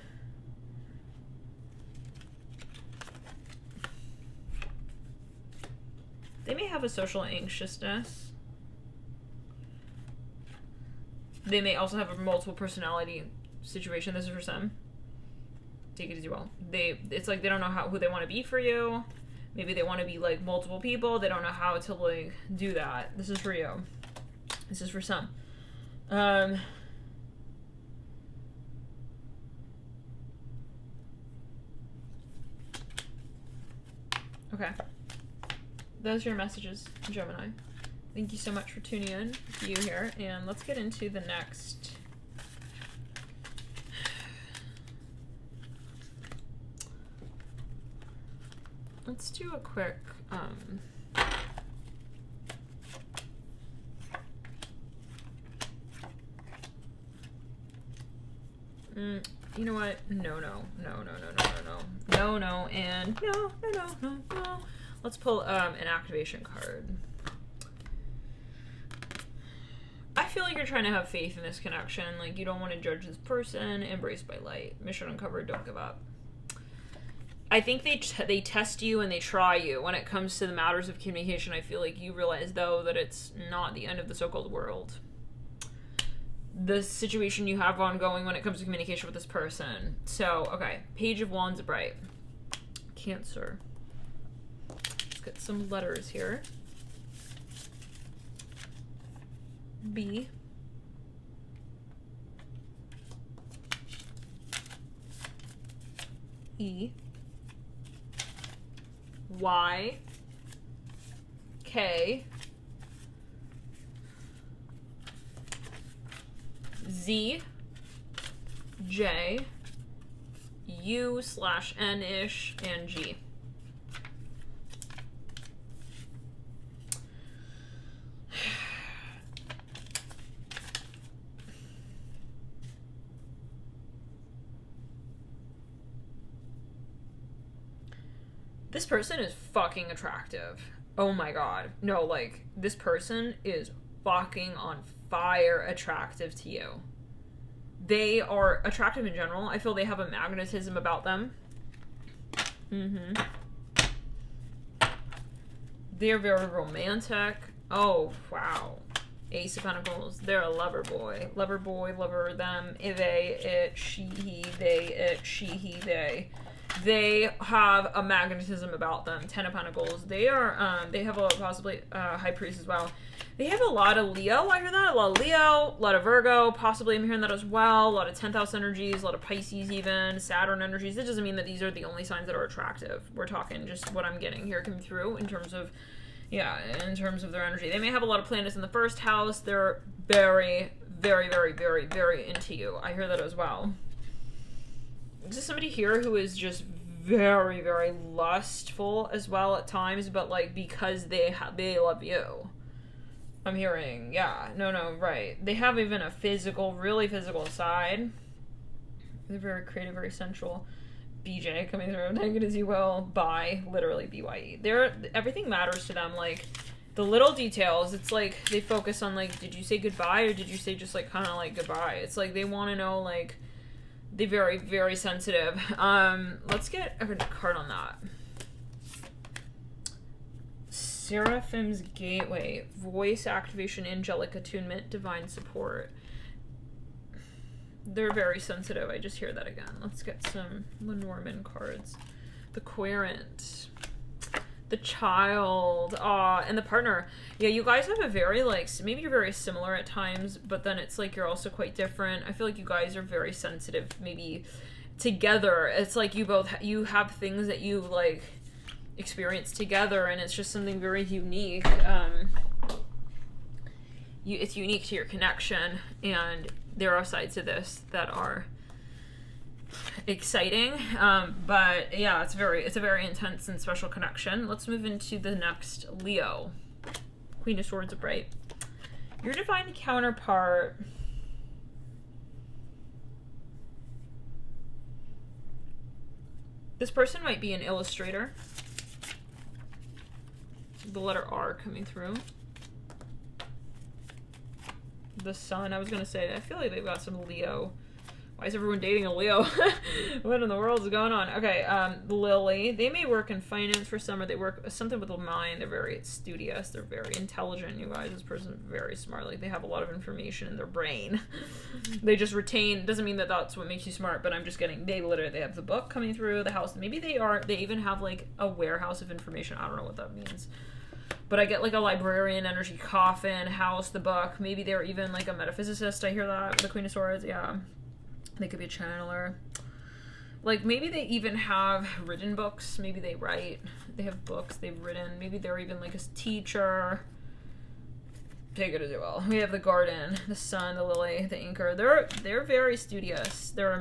They may have a social anxiousness. They may also have a multiple personality situation. This is for some. Take it as you will. It's like they don't know who they want to be for you. Maybe they want to be, like, multiple people. They don't know how to, like, do that. This is for you. This is for some. Okay. Those are your messages, Gemini. Thank you so much for tuning in to you here. And let's get into the next. Let's do a quick, you know what? No, and no. Let's pull an activation card. I feel like you're trying to have faith in this connection. Like, you don't want to judge this person. Embraced by light. Mission uncovered. Don't give up. I think they test you and they try you. When it comes to the matters of communication, I feel like you realize, though, that it's not the end of the so-called world. The situation you have ongoing when it comes to communication with this person. So, okay. Page of Wands bright. Cancer. Let's get some letters here. B. E. Y. K. Z. J. U/N-ish, and G. This person is fucking attractive. Oh my god. No, like, this person is fucking on fire attractive to you. They are attractive in general. I feel they have a magnetism about them. They're very romantic. Oh, wow. Ace of Pentacles. They're a lover boy. Lover boy, lover them. They, it, she, he, they, it, she, he, they. They have a magnetism about them. Ten of Pentacles. They are, they have a possibly High Priest as well. They have a lot of Leo. I hear that. A lot of Leo, a lot of Virgo. Possibly I'm hearing that as well. A lot of 10th house energies, a lot of Pisces even. Saturn energies. That doesn't mean that these are the only signs that are attractive. We're talking just what I'm getting here coming through in terms of, yeah, in terms of their energy. They may have a lot of planets in the first house. They're very, very, very, very, very into you. I hear that as well. Is this somebody here who is just very, very lustful as well at times, but like because they love you? I'm hearing, yeah, no, right. They have even a physical, really physical side. They're very creative, very sensual. BJ coming through, take it as you will. Bye, literally BYE. Everything matters to them. Like the little details. It's like they focus on like, did you say goodbye or did you say just like kind of like goodbye? It's like they want to know like. They're very, very sensitive. Let's get a card on that. Seraphim's Gateway. Voice activation, angelic attunement, divine support. They're very sensitive. I just hear that again. Let's get some Lenormand cards. The Querent. The Child. And the Partner. Yeah, you guys have a very, like, maybe you're very similar at times, but then it's like you're also quite different. I feel like you guys are very sensitive, maybe together. It's like you have things that you, like, experience together, and it's just something very unique. It's unique to your connection, and there are sides to this that are exciting, but yeah, it's a very intense and special connection. Let's move into the next Leo. Queen of Swords upright. Your divine counterpart. This person might be an illustrator. The letter R coming through. The Sun. I was gonna say, I feel like they've got some Leo. Why is everyone dating a Leo? What in the world is going on? Okay, Lily. They may work in finance for some, or they work something with the mind. They're very studious. They're very intelligent, you guys. This person's very smart. Like, they have a lot of information in their brain. They just retain, doesn't mean that that's what makes you smart, but I'm just getting, they have the book coming through the house. Maybe they even have, like, a warehouse of information. I don't know what that means. But I get, like, a librarian energy, coffin, house, the book. Maybe they're even, like, a metaphysicist. I hear that. The Queen of Swords, yeah. They could be a channeler. Like, maybe they even have written books. Maybe they write. They have books they've written. Maybe they're even, like, a teacher. Take it as you will. We have the Garden, the Sun, the Lily, the Anchor. They're very studious. They have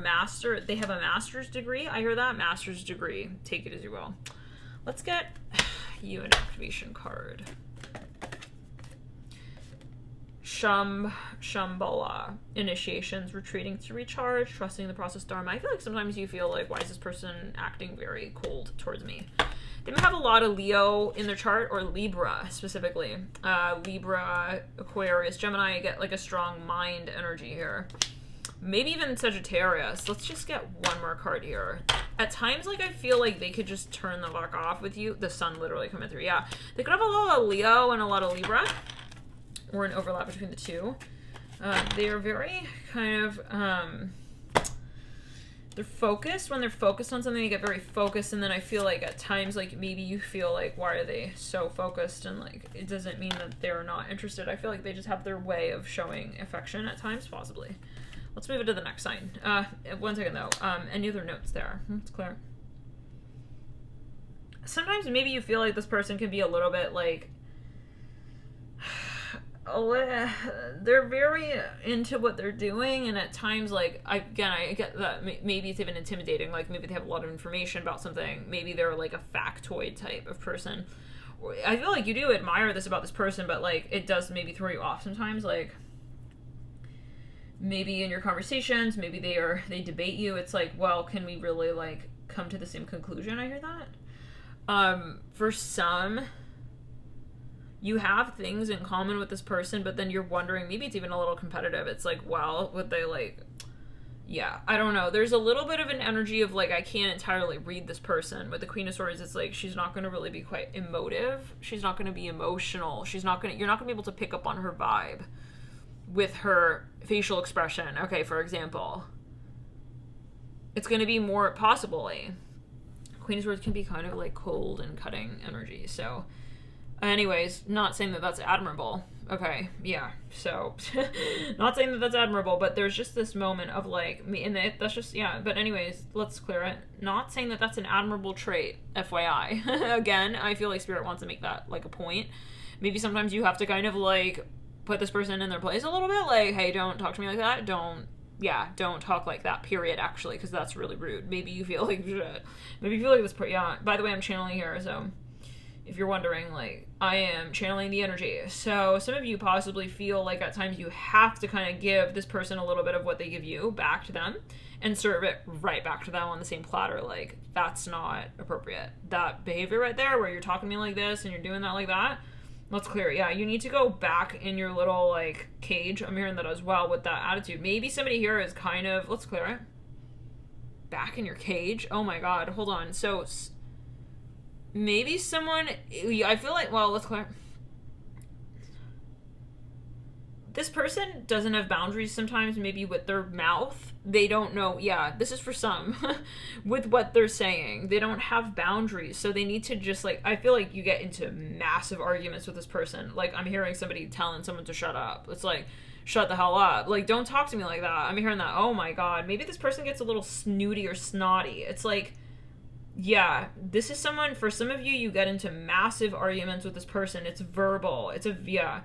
a master's degree. I hear that. Master's degree. Take it as you will. Let's get you an activation card. Shambhala. Initiations, retreating to recharge, trusting the process, Dharma. I feel like sometimes you feel like, why is this person acting very cold towards me? They may have a lot of Leo in their chart, or Libra specifically. Libra, Aquarius, Gemini get like a strong mind energy here. Maybe even Sagittarius. Let's just get one more card here. At times, like, I feel like they could just turn the fuck off with you. The sun literally coming through. Yeah. They could have a lot of Leo and a lot of Libra, or an overlap between the two. They are very kind of, they're focused. When they're focused on something, they get very focused. And then I feel like at times, like, maybe you feel like, why are they so focused? And, like, it doesn't mean that they're not interested. I feel like they just have their way of showing affection at times, possibly. Let's move it to the next sign. 1 second though. Any other notes there? It's clear. Sometimes maybe you feel like this person can be a little bit like, they're very into what they're doing, and at times, like, I get that maybe it's even intimidating. Like, maybe they have a lot of information about something. Maybe they're like a factoid type of person. I feel like you do admire this about this person, but like it does maybe throw you off sometimes. Like, maybe in your conversations, maybe they debate you. It's like, well, can we really like come to the same conclusion? I hear that. For some, you have things in common with this person, but then you're wondering, maybe it's even a little competitive. It's like, well, would they like, yeah, I don't know. There's a little bit of an energy of like, I can't entirely read this person. With the Queen of Swords, it's like, she's not going to really be quite emotive. She's not going to be emotional. You're not going to be able to pick up on her vibe with her facial expression. Okay, for example, it's going to be more, possibly, Queen of Swords can be kind of like cold and cutting energy. So anyways, not saying that that's admirable. Okay, yeah, so not saying that that's admirable, but there's just this moment of like me, and that's just, yeah, but anyways, let's clear it. Not saying that that's an admirable trait, FYI. Again, I feel like Spirit wants to make that like a point. Maybe sometimes you have to kind of like put this person in their place a little bit, like, hey, don't talk to me like that, don't talk like that, period, actually, because that's really rude. Maybe you feel like shit. Maybe you feel like this, yeah, by the way, I'm channeling here, so if you're wondering, like, I am channeling the energy. So some of you possibly feel like at times you have to kind of give this person a little bit of what they give you back to them and serve it right back to them on the same platter. Like, that's not appropriate. That behavior right there where you're talking to me like this and you're doing that like that, let's clear it. Yeah, you need to go back in your little, like, cage. I'm hearing that as well with that attitude. Maybe somebody here is kind of, let's clear it. Back in your cage? Oh my god, hold on. So maybe someone, I feel like, well, let's clear. This person doesn't have boundaries sometimes, maybe with their mouth. They don't know, yeah, this is for some, with what they're saying. They don't have boundaries, so they need to just, like, I feel like you get into massive arguments with this person. Like, I'm hearing somebody telling someone to shut up. It's like, shut the hell up. Like, don't talk to me like that. I'm hearing that. Oh my god. Maybe this person gets a little snooty or snotty. It's like, yeah, this is someone, for some of you, you get into massive arguments with this person. It's verbal. It's a, yeah.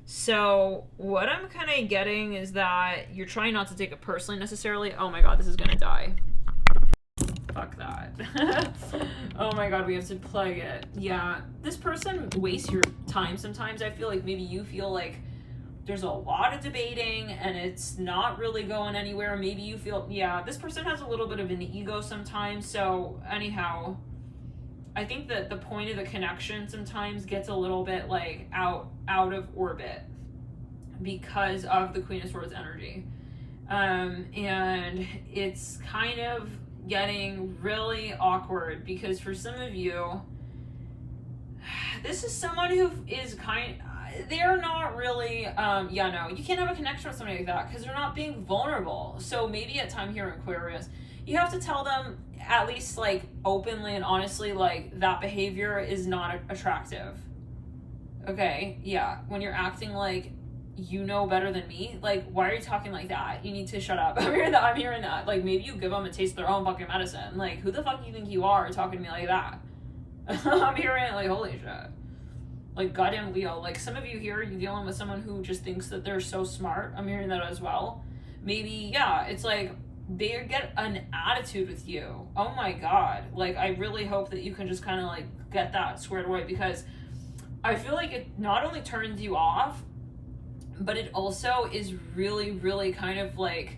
So what I'm kind of getting is that you're trying not to take it personally necessarily. Oh my god, this is gonna die. Fuck that. Oh my god, we have to plug it. Yeah, this person wastes your time sometimes. I feel like maybe you feel like there's a lot of debating and it's not really going anywhere. Maybe you feel, yeah, this person has a little bit of an ego sometimes. So anyhow, I think that the point of the connection sometimes gets a little bit like out of orbit because of the Queen of Swords energy. And it's kind of getting really awkward because for some of you, this is someone who is they're not really, yeah, no, you can't have a connection with somebody like that because they're not being vulnerable. So maybe at time here in Aquarius, you have to tell them at least like openly and honestly, like, that behavior is not attractive. Okay, yeah, when you're acting like you know better than me, like, why are you talking like that? You need to shut up. I'm hearing that. Like, maybe you give them a taste of their own fucking medicine. Like, who the fuck do you think you are talking to me like that? I'm hearing it like, holy shit. Like, goddamn Leo. Like, some of you here, you're dealing with someone who just thinks that they're so smart. I'm hearing that as well. Maybe, yeah, it's like they get an attitude with you. Oh my god. Like, I really hope that you can just kind of like get that squared away, because I feel like it not only turns you off, but it also is really, really kind of like,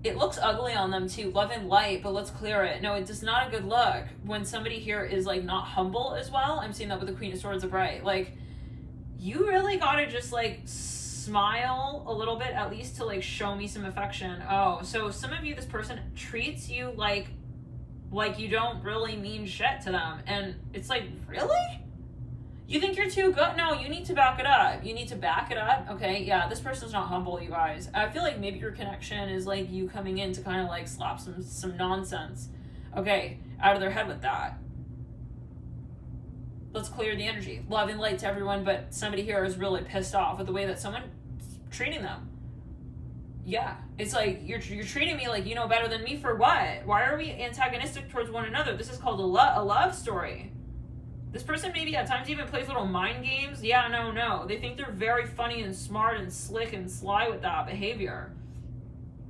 it looks ugly on them too. Love and light, but let's clear it. No, it does not a good look. When somebody here is like not humble as well, I'm seeing that with the Queen of Swords upright. Like, you really gotta just like smile a little bit at least to like show me some affection. Oh, so some of you, this person treats you like you don't really mean shit to them. And it's like, really? You think you're too good? No, you need to back it up. You need to back it up. Okay, yeah, this person's not humble, you guys. I feel like maybe your connection is like you coming in to kind of like slap some nonsense, okay, out of their head with that. Let's clear the energy. Love and light to everyone, but somebody here is really pissed off with the way that someone's treating them. Yeah, it's like you're treating me like you know better than me for what? Why are we antagonistic towards one another? This is called a love story. This person maybe at times even plays little mind games. Yeah, no. They think they're very funny and smart and slick and sly with that behavior.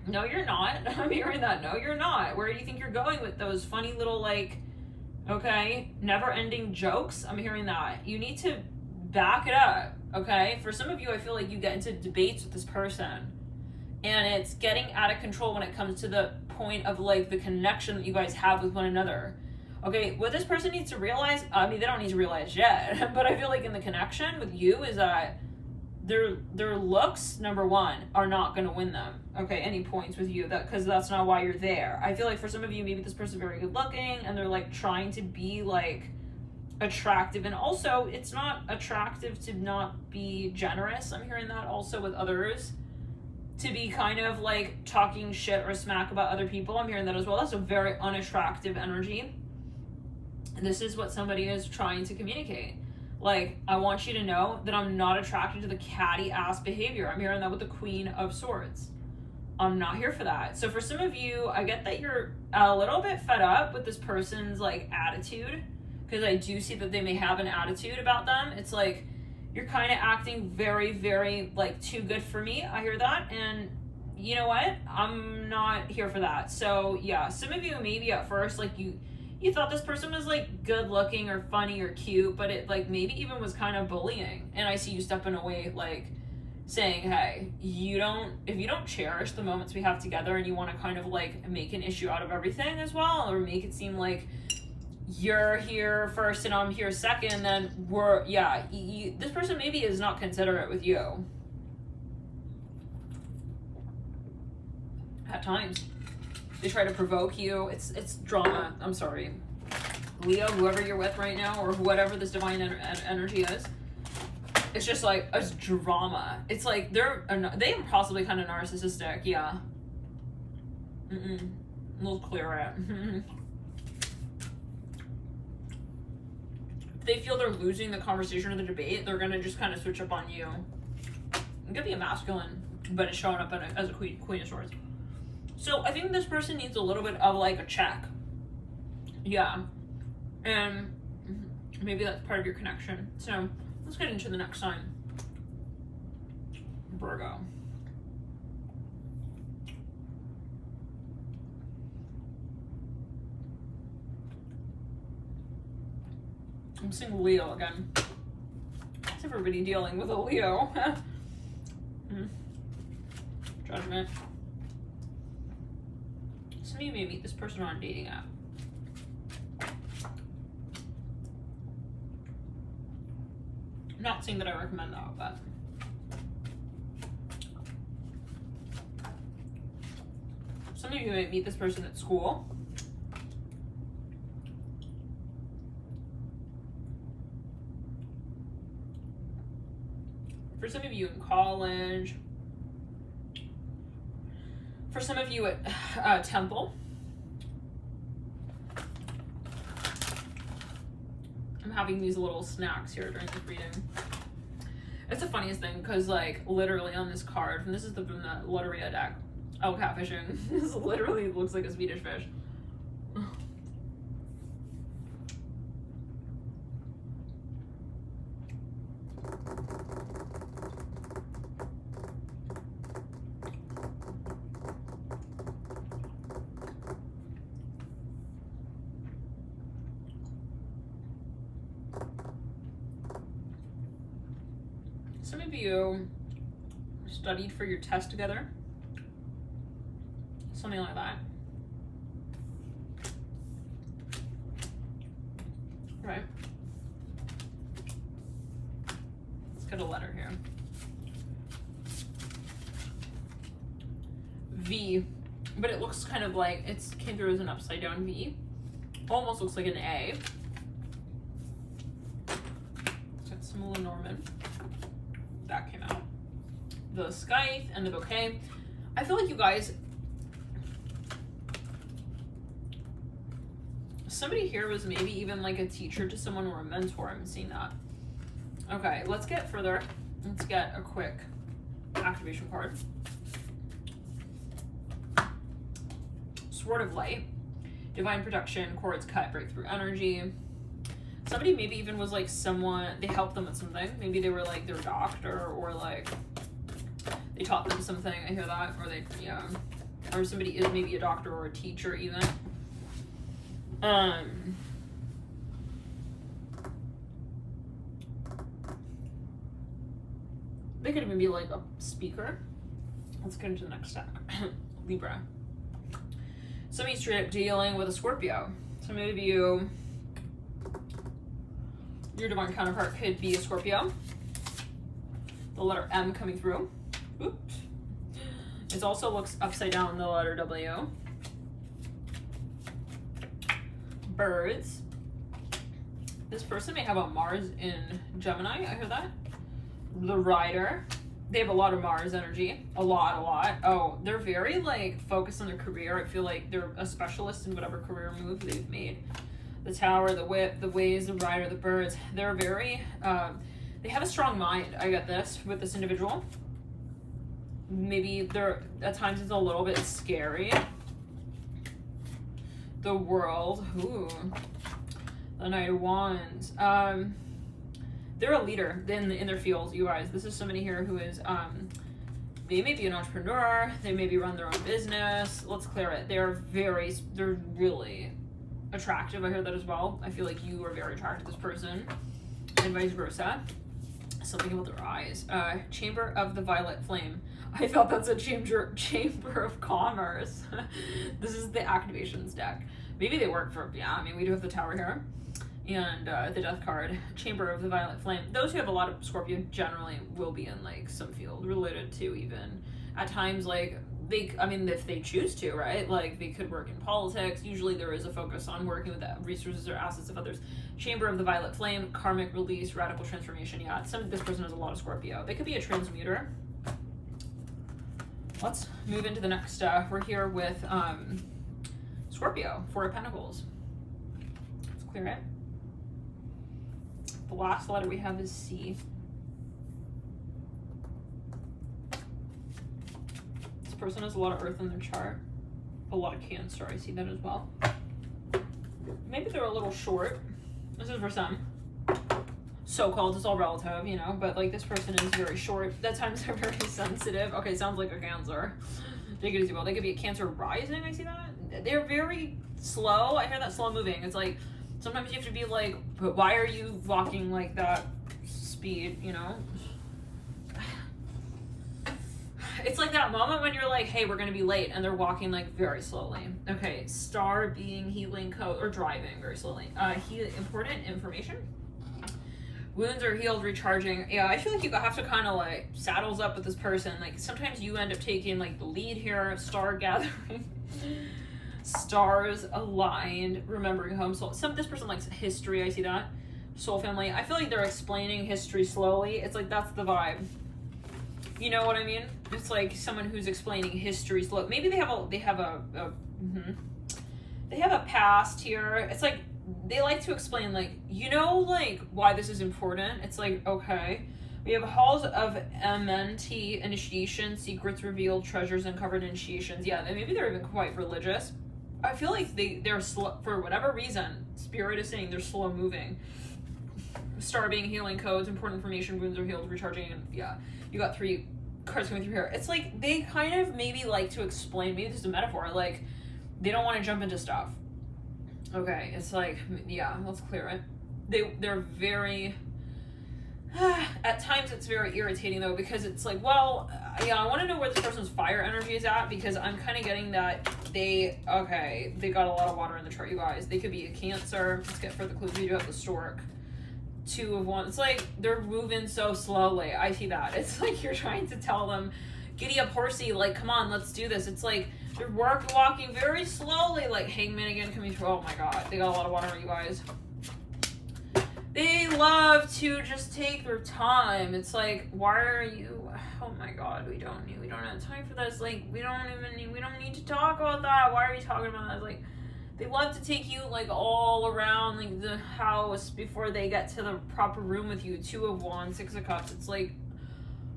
No, you're not. I'm hearing that. No, you're not. Where do you think you're going with those funny little, like, okay, never-ending jokes? I'm hearing that. You need to back it up, okay? For some of you, I feel like you get into debates with this person. And it's getting out of control when it comes to the point of, like, the connection that you guys have with one another. Okay, what this person needs to realize, I mean, they don't need to realize yet, but I feel like in the connection with you is that their looks, number one, are not going to win them, okay, any points with you, because that's not why you're there. I feel like for some of you, maybe this person's very good looking, and they're, like, trying to be, like, attractive, and also, it's not attractive to not be generous. I'm hearing that also with others, to be kind of, like, talking shit or smack about other people. I'm hearing that as well. That's a very unattractive energy. This is what somebody is trying to communicate. Like, I want you to know that I'm not attracted to the catty ass behavior. I'm hearing that with the Queen of Swords. I'm not here for that. So for some of you, I get that you're a little bit fed up with this person's like attitude, because I do see that they may have an attitude about them. It's like, you're kind of acting very, very like too good for me. I hear that. And you know what? I'm not here for that. So yeah, some of you maybe at first, like you thought this person was like good looking or funny or cute, but it like maybe even was kind of bullying. And I see you stepping away, like saying, hey, if you don't cherish the moments we have together and you want to kind of like make an issue out of everything as well, or make it seem like you're here first and I'm here second, then this person maybe is not considerate with you. At times. They try to provoke you. It's drama. I'm sorry. Leo, whoever you're with right now, or whatever this divine energy is, it's just like, it's drama. It's like, they are possibly kind of narcissistic. Yeah. We'll clear it. If they feel they're losing the conversation or the debate, they're going to just kind of switch up on you. It could be a masculine, but it's showing up as a Queen of Swords. So I think this person needs a little bit of like a check. Yeah. And maybe that's part of your connection. So let's get into the next sign. Virgo. I'm seeing Leo again. Is everybody dealing with a Leo? Judgment. Some of you may meet this person on a dating app. I'm not saying that I recommend that, but some of you may meet this person at school. For some of you in college. For some of you at Temple. I'm having these little snacks here during this reading. It's the funniest thing, because like literally on this card, and this is from the Lotteria deck. Oh, catfishing. This literally looks like a Swedish fish. Some of you studied for your test together. something like that. Right. Let's get a letter here. V, but it looks kind of like it came through as an upside down V. Almost looks like an A. It's got some Lenormand. That came out. The scythe and the bouquet. I feel like you guys, somebody here was maybe even like a teacher to someone or a mentor. I'm seeing that. Okay, let's get further. Let's get a quick activation card. Sword of Light, divine protection, cords cut, breakthrough energy. Somebody maybe even was like someone, they helped them with something. Maybe they were like their doctor, or like they taught them something. I hear that. Or they, yeah. Or somebody is maybe a doctor or a teacher even. They could even be like a speaker. Let's get into the next deck. Libra. Somebody straight up dealing with a Scorpio. So maybe your divine counterpart could be a Scorpio. The letter M coming through. Oops. It also looks upside down, the letter W. Birds. This person may have a Mars in Gemini. I heard that. The Rider. They have a lot of Mars energy. A lot. Oh, they're very like focused on their career. I feel like they're a specialist in whatever career move they've made. The Tower, the Whip, the Ways, the Rider, the Birds. They're very, they have a strong mind. I get this with this individual. Maybe they're, at times it's a little bit scary. The World. Ooh. The Knight of Wands. They're a leader in their field, you guys. This is somebody here who is, they may be an entrepreneur. They maybe run their own business. Let's clear it. They're really attractive. I heard that as well. I feel like you are very attracted to this person, and vice versa. Something about their eyes. Chamber of the Violet Flame. I thought that's a chamber of commerce. This is the activations deck. Maybe they work for, yeah, I mean, we do have the Tower here. And the Death card, Chamber of the Violet Flame. Those who have a lot of Scorpio generally will be in like some field related to, even at times, like I mean, if they choose to, right? Like they could work in politics. Usually there is a focus on working with the resources or assets of others. Chamber of the Violet Flame, karmic release, radical transformation. Yeah, this person has a lot of Scorpio. They could be a transmuter. Let's move into the next. We're here with Scorpio, Four of Pentacles. Let's clear it. The last letter we have is C. This person has a lot of Earth in their chart. A lot of Cancer. I see that as well. Maybe they're a little short. This is for some. So-called, it's all relative, you know, but like this person is very short. At times they're very sensitive. Okay, sounds like a Cancer. Take it easy. Well, they could be a Cancer rising. I see that. They're very slow. I hear that slow moving. It's like sometimes you have to be like, but why are you walking like that speed, you know? It's like that moment when you're like, hey, we're going to be late, and they're walking like very slowly. Okay, star being healing code, or driving very slowly. Important information. Wounds are healed, recharging. Yeah, I feel like you have to kind of like saddles up with this person. Like sometimes you end up taking like the lead here, star gathering. Stars aligned, remembering home. Soul. This person likes history. I see that. Soul family. I feel like they're explaining history slowly. It's like that's the vibe. You know what I mean? It's like someone who's explaining history slow. Maybe they have a past here. It's like they like to explain, like, you know, like why this is important. It's like, okay, we have halls of MNT, initiation, secrets revealed, treasures uncovered, initiations. Yeah, maybe they're even quite religious. I feel like they're slow, for whatever reason. Spirit is saying they're slow moving. Star being healing codes, important information, wounds are healed, recharging, and yeah, you got 3 cards coming through here. It's like they kind of maybe like to explain, maybe this is a metaphor, like they don't want to jump into stuff. Okay, it's like, yeah, let's clear it. They're very, at times it's very irritating though, because it's like, well, yeah, I want to know where this person's fire energy is at, because I'm kind of getting that they got a lot of water in the chart, you guys. They could be a Cancer. Let's get further clues. We do have the Stork. 2 of Wands. It's like they're moving so slowly. I see that. It's like you're trying to tell them, giddy up horsey, like, come on, let's do this. It's like they're walking very slowly, like Hangman again coming through. Oh my god, they got a lot of water, you guys. They love to just take their time. It's like, why are you, oh my god, we don't have time for this. Like, we don't need to talk about that. Why are you talking about that? Like, they love to take you like all around like the house before they get to the proper room with you. 2 of Wands, 6 of Cups. It's like,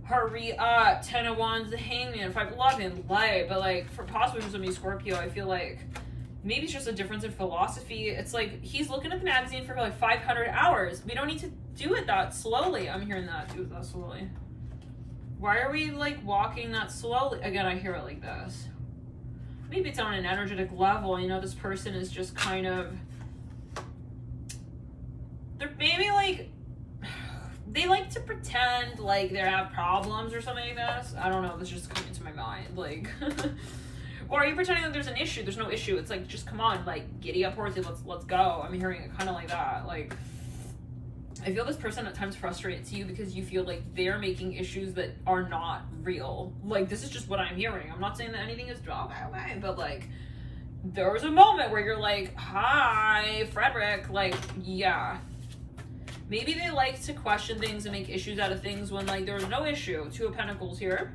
hurry up. 10 of Wands, the Hangman. 5 of Love and light. But like, for possibly for somebody Scorpio, I feel like maybe it's just a difference in philosophy. It's like he's looking at the magazine for like 500 hours. We don't need to do it that slowly. I'm hearing that. Do it that slowly. Why are we like walking that slowly? Again, I hear it like this. Maybe it's on an energetic level. You know, this person is just kind of, they're maybe like, they like to pretend like they have problems or something like this. I don't know. This just coming to my mind. Like, or are you pretending that there's an issue? There's no issue. It's like, just come on, like, giddy up horsey. Let's go. I'm hearing it kind of like that. Like, I feel this person at times frustrates you because you feel like they're making issues that are not real. Like, this is just what I'm hearing. I'm not saying that anything is okay, but like, there was a moment where you're like, hi, Frederick. Like, yeah. Maybe they like to question things and make issues out of things when like there's no issue. 2 of Pentacles here.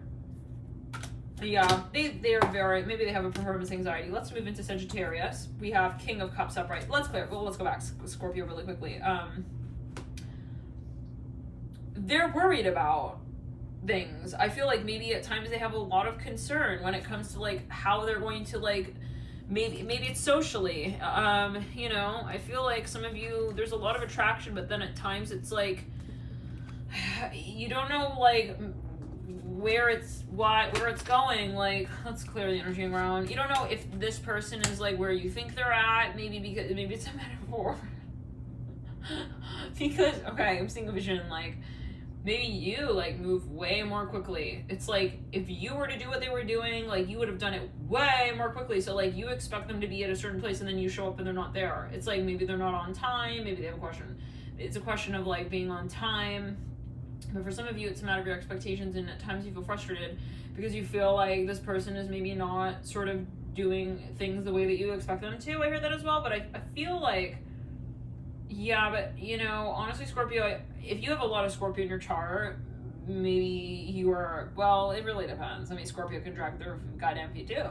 Yeah, they are very, maybe they have a performance anxiety. Let's move into Sagittarius. We have King of Cups upright. Let's go back Scorpio really quickly. They're worried about things. I feel like maybe at times they have a lot of concern when it comes to like how they're going to like, maybe it's socially. You know, I feel like some of you, there's a lot of attraction, but then at times it's like, you don't know like where it's going. Like, let's clear the energy around. You don't know if this person is like where you think they're at, maybe it's a metaphor. Because, okay, I'm seeing a vision like, maybe you like move way more quickly. It's like if you were to do what they were doing, like you would have done it way more quickly. So like you expect them to be at a certain place and then you show up and they're not there. It's like maybe they're not on time. Maybe they have a question. It's a question of like being on time. But for some of you, it's a matter of your expectations, and at times you feel frustrated because you feel like this person is maybe not sort of doing things the way that you expect them to. I hear that as well, but I feel like, yeah, but you know, honestly, Scorpio, if you have a lot of Scorpio in your chart, maybe you are, well, it really depends. I mean, Scorpio can drag their goddamn feet too.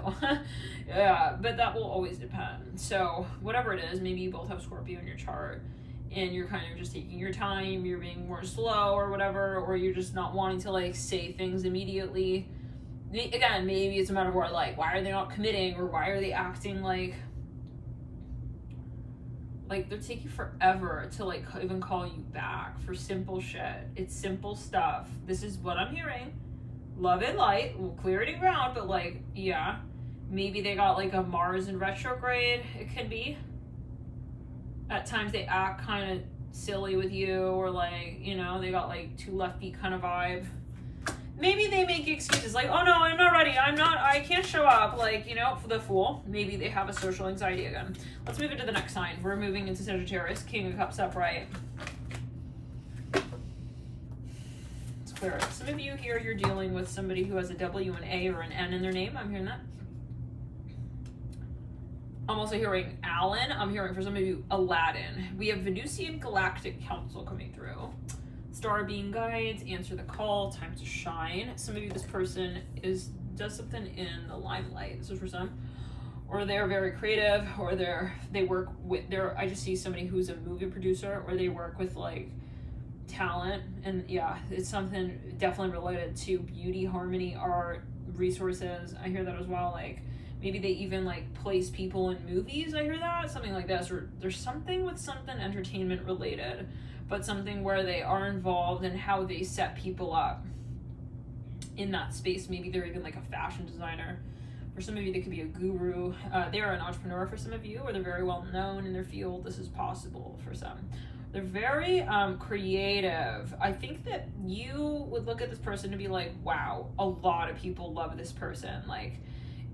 Yeah, but that will always depend. So whatever it is, maybe you both have Scorpio in your chart and you're kind of just taking your time, you're being more slow or whatever, or you're just not wanting to like say things immediately. Again, maybe it's a matter of like, why are they not committing, or why are they acting like they're taking forever to like even call you back for simple shit. It's simple stuff. This is what I'm hearing. Love and light. We'll clear it around, but like, yeah, maybe they got like a Mars in retrograde. It could be. At times they act kind of silly with you, or like, you know, they got like 2 left feet kind of vibe. Maybe they make excuses like, oh no, I'm not ready. I can't show up. Like, you know, for the Fool. Maybe they have a social anxiety again. Let's move into the next sign. We're moving into Sagittarius. King of Cups upright. Let's clear it. Some of you here, you're dealing with somebody who has a W, an A, or an N in their name. I'm hearing that. I'm also hearing Alan. I'm hearing for some of you, Aladdin. We have Venusian Galactic Council coming through. Star being guides, answer the call, time to shine. Some of you, this person does something in the limelight. This is for some. Or they're very creative, or they work with, I just see somebody who's a movie producer, or they work with like talent. And yeah, it's something definitely related to beauty, harmony, art, resources. I hear that as well. Like, maybe they even like place people in movies. I hear that, something like this. Or there's something with something entertainment related, but something where they are involved in how they set people up in that space. Maybe they're even like a fashion designer. For some of you, they could be a guru. They're an entrepreneur for some of you, or they're very well known in their field. This is possible for some. They're very creative. I think that you would look at this person to be like, wow, a lot of people love this person. Like,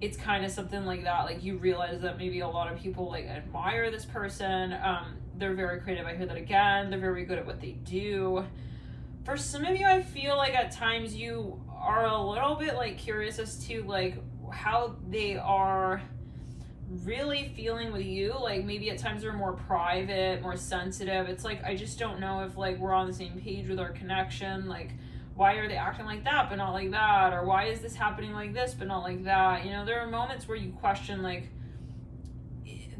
it's kind of something like that. Like, you realize that maybe a lot of people like admire this person. They're very creative. I hear that again. They're very good at what they do. For some of you, I feel like at times you are a little bit like curious as to like how they are really feeling with you. Like, maybe at times they're more private, more sensitive. It's like, I just don't know if like we're on the same page with our connection. Like, why are they acting like that but not like that? Or why is this happening like this but not like that? You know, there are moments where you question like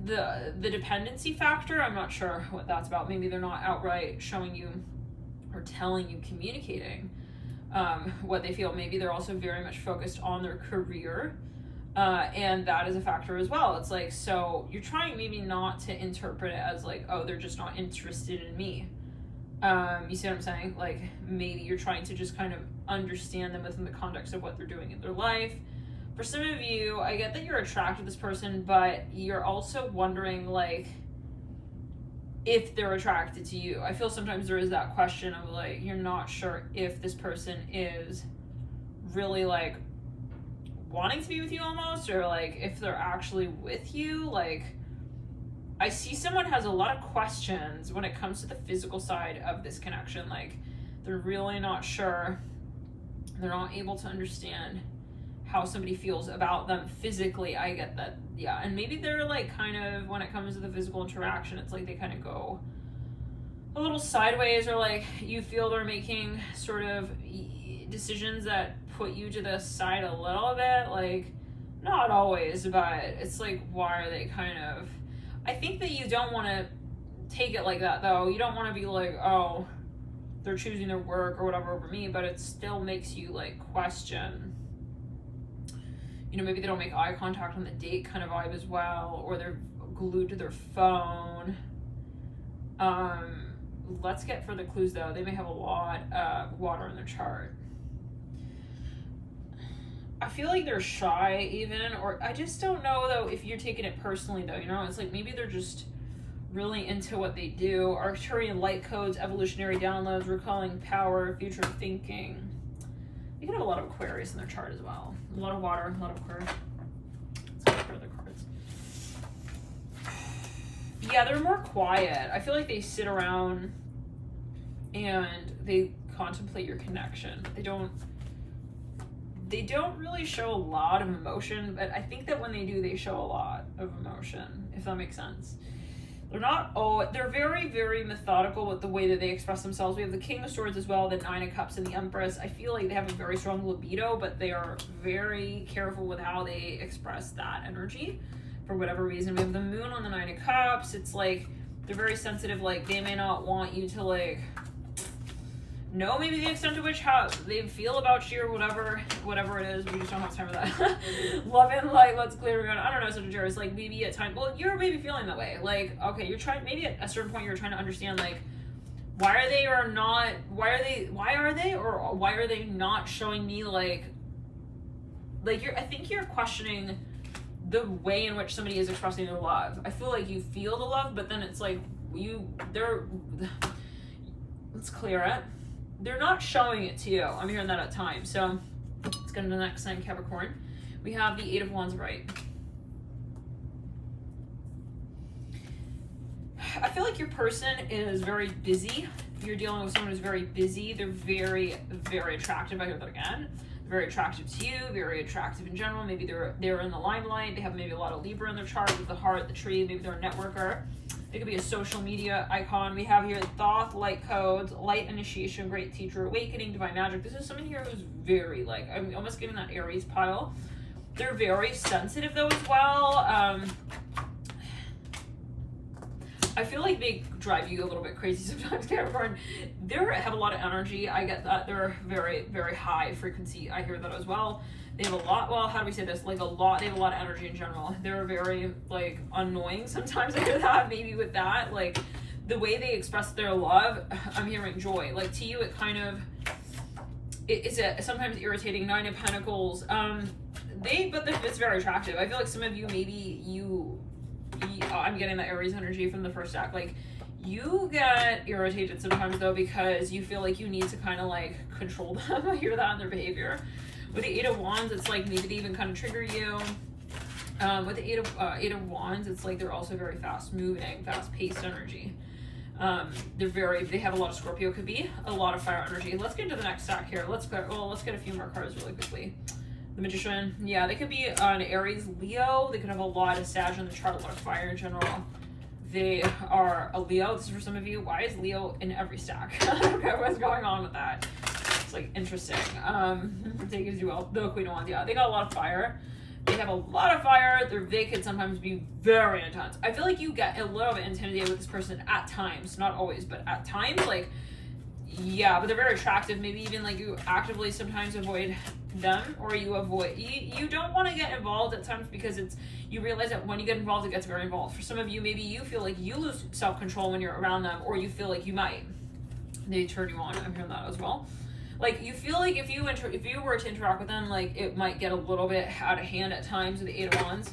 the dependency factor. I'm not sure what that's about. Maybe they're not outright showing you or telling you, communicating what they feel. Maybe they're also very much focused on their career, and that is a factor as well. It's like, so you're trying maybe not to interpret it as like, oh, they're just not interested in me. You see what I'm saying? Like, maybe you're trying to just kind of understand them within the context of what they're doing in their life. For some of you, I get that you're attracted to this person, but you're also wondering like if they're attracted to you. I feel sometimes there is that question of like, you're not sure if this person is really like wanting to be with you almost, or like if they're actually with you. Like, I see someone has a lot of questions when it comes to the physical side of this connection. Like, they're really not sure. They're not able to understand how somebody feels about them physically. I get that. Yeah. And maybe they're like kind of, when it comes to the physical interaction, it's like they kind of go a little sideways, or like you feel they're making sort of decisions that put you to the side a little bit. Like, not always, but it's like, why are they kind of, I think that you don't want to take it like that though. You don't want to be like, oh, they're choosing their work or whatever over me, but it still makes you like question. You know, maybe they don't make eye contact on the date kind of vibe as well, or they're glued to their phone. Let's get further clues though. They may have a lot of water in their chart. I feel like they're shy even, or I just don't know though if you're taking it personally though, you know? It's like maybe they're just really into what they do. Arcturian light codes, evolutionary downloads, recalling power, future thinking. You can have a lot of Aquarius in their chart as well. A lot of water, a lot of Aquarius. Let's get further cards. Yeah, they're more quiet. I feel like they sit around and they contemplate your connection. They don't really show a lot of emotion, but I think that when they do, they show a lot of emotion, if that makes sense. They're very, very methodical with the way that they express themselves. We have the King of Swords as well, the Nine of Cups, and the Empress. I feel like they have a very strong libido, but they are very careful with how they express that energy for whatever reason. We have the Moon on the Nine of Cups. It's like they're very sensitive. Like, they may not want you to like know maybe the extent to which how they feel about you or whatever it is. We just don't have time for that. Love and light, let's clear around. I don't know, Sagittarius, like maybe at times, well, you're maybe feeling that way. Like, okay, you're trying, maybe at a certain point you're trying to understand like, why are they not showing me like I think you're questioning the way in which somebody is expressing their love. I feel like you feel the love, but then it's like let's clear it. They're not showing it to you. I'm hearing that at times. So let's go to the next sign, Capricorn. We have the Eight of Wands, right? I feel like your person is very busy. You're dealing with someone who's very busy. They're very, very attractive. I hear that again. Very attractive to you, very attractive in general. Maybe they're in the limelight. They have maybe a lot of Libra in their chart with the heart, the tree. Maybe they're a networker. They could be a social media icon. We have here Thoth, light codes, light initiation, great teacher, awakening, divine magic. This is someone here who's very like, I'm almost getting that Aries pile. They're very sensitive though as well. I feel like they drive you a little bit crazy sometimes, Capricorn. They have a lot of energy. I get that. They're very, very high frequency. I hear that as well. They have a lot, well, how do we say this? Like they have a lot of energy in general. They're very like annoying sometimes. I hear that, maybe with that. Like the way they express their love, I'm hearing joy. Like to you, it's sometimes irritating. Nine of Pentacles. But it's very attractive. I feel like some of you, maybe I'm getting that Aries energy from the first act. Like You get irritated sometimes though because you feel like you need to kind of like control them. I hear that in their behavior. With the Eight of Wands, it's like maybe they even kind of trigger you. With the Eight of Wands, it's like they're also very fast moving, fast paced energy. They have a lot of Scorpio, could be a lot of fire energy. Let's get into the next stack here. Let's get a few more cards really quickly. The Magician, yeah, they could be an Aries, Leo. They could have a lot of Sag in the chart, a lot of fire in general. They are a Leo. This is for some of you. Why is Leo in every stack? Okay, what's going on with that? It's like interesting. Take it as you will. The Queen of Wands, yeah, they got a lot of fire. They have a lot of fire. They can sometimes be very intense. I feel like you get a little bit intimidated with this person at times, not always, but at times, like, yeah, but they're very attractive. Maybe even like you actively sometimes avoid them, or you don't want to get involved at times because you realize that when you get involved, it gets very involved. For some of you, maybe you feel like you lose self-control when you're around them, or you feel like you might. They turn you on. I'm hearing that as well. Like, you feel like if you were to interact with them, like, it might get a little bit out of hand at times with the Eight of Wands.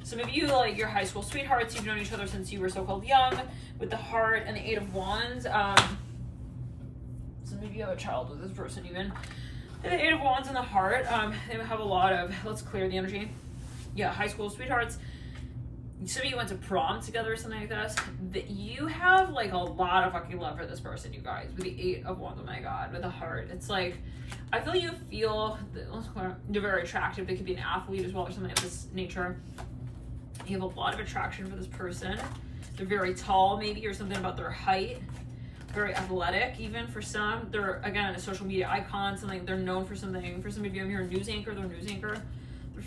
Some of you, like, your high school sweethearts, you've known each other since you were so-called young, with the Heart and the Eight of Wands. Some of you have a child with this person even. And the Eight of Wands and the Heart, they have a lot of, let's clear the energy. Yeah, high school sweethearts. Some of you went to prom together or something like this. That you have like a lot of fucking love for this person, you guys. With the Eight of Wands, oh my god, with the Heart, it's like I feel they're very attractive. They could be an athlete as well or something of this nature. You have a lot of attraction for this person. They're very tall, maybe, or something about their height. Very athletic, even for some. They're again a social media icon. Something they're known for something. For some of you, I'm here a news anchor. They're a news anchor.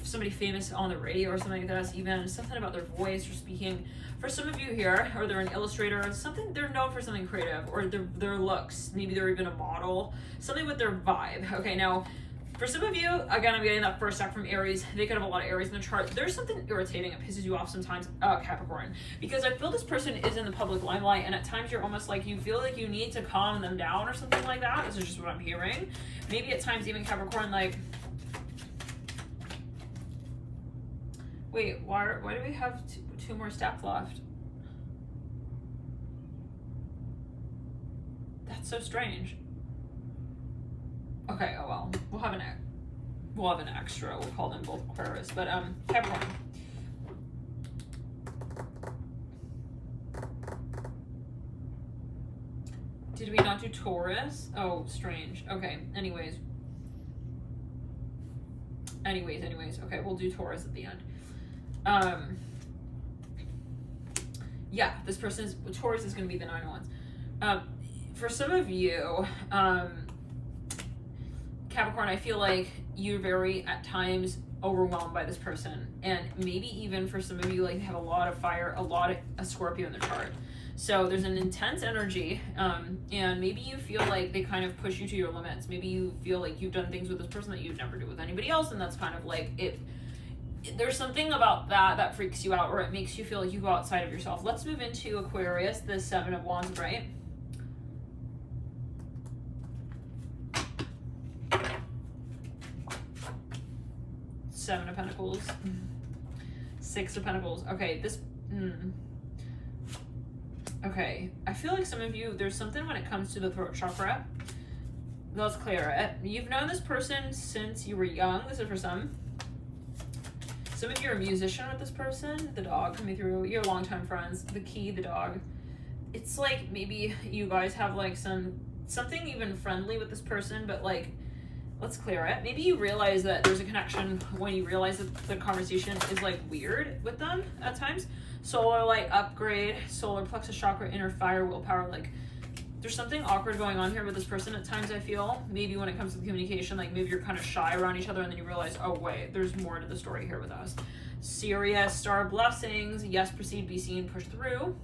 Somebody famous on the radio or something like that, even something about their voice or speaking. For some of you here, or they're an illustrator or something, they're known for something creative, or their looks, maybe they're even a model, something with their vibe. Okay, now for some of you, again, I'm getting that first stack from Aries. They could have a lot of Aries in the chart. There's something irritating that pisses you off sometimes, Capricorn, because I feel this person is in the public limelight, and at times you're almost like you feel like you need to calm them down or something like that. This is just what I'm hearing. Maybe at times even Capricorn, like, wait, why do we have two more stacks left? That's so strange. Okay, oh well. We'll have an extra. We'll call them both Aquarius. But Capricorn. Did we not do Taurus? Oh, strange. Okay, anyways. Okay, we'll do Taurus at the end. Yeah, Taurus is going to be the 9 of Wands. For some of you, Capricorn, I feel like you're very, at times, overwhelmed by this person. And maybe even for some of you, like, have a lot of fire, a Scorpio in the chart. So there's an intense energy, and maybe you feel like they kind of push you to your limits. Maybe you feel like you've done things with this person that you'd never do with anybody else, and that's kind of like it. There's something about that freaks you out, or it makes you feel like you go outside of yourself. Let's move into Aquarius, the 7 of Wands, right? Seven of Pentacles, 6 of Pentacles. Okay, okay, I feel like some of you, there's something when it comes to the throat chakra. Let's clear it. You've known this person since you were young. This is for some. Some of you are a musician with this person. The dog coming through. You're longtime friends. The key, the dog. It's like maybe you guys have like something even friendly with this person, but like, let's clear it. Maybe you realize that there's a connection when you realize that the conversation is like weird with them at times. Solar light upgrade, solar plexus chakra, inner fire, willpower. Like, there's something awkward going on here with this person at times, I feel. Maybe when it comes to communication, like maybe you're kind of shy around each other and then you realize, oh wait, there's more to the story here with us. Sirius, star blessings, yes, proceed, be seen, push through.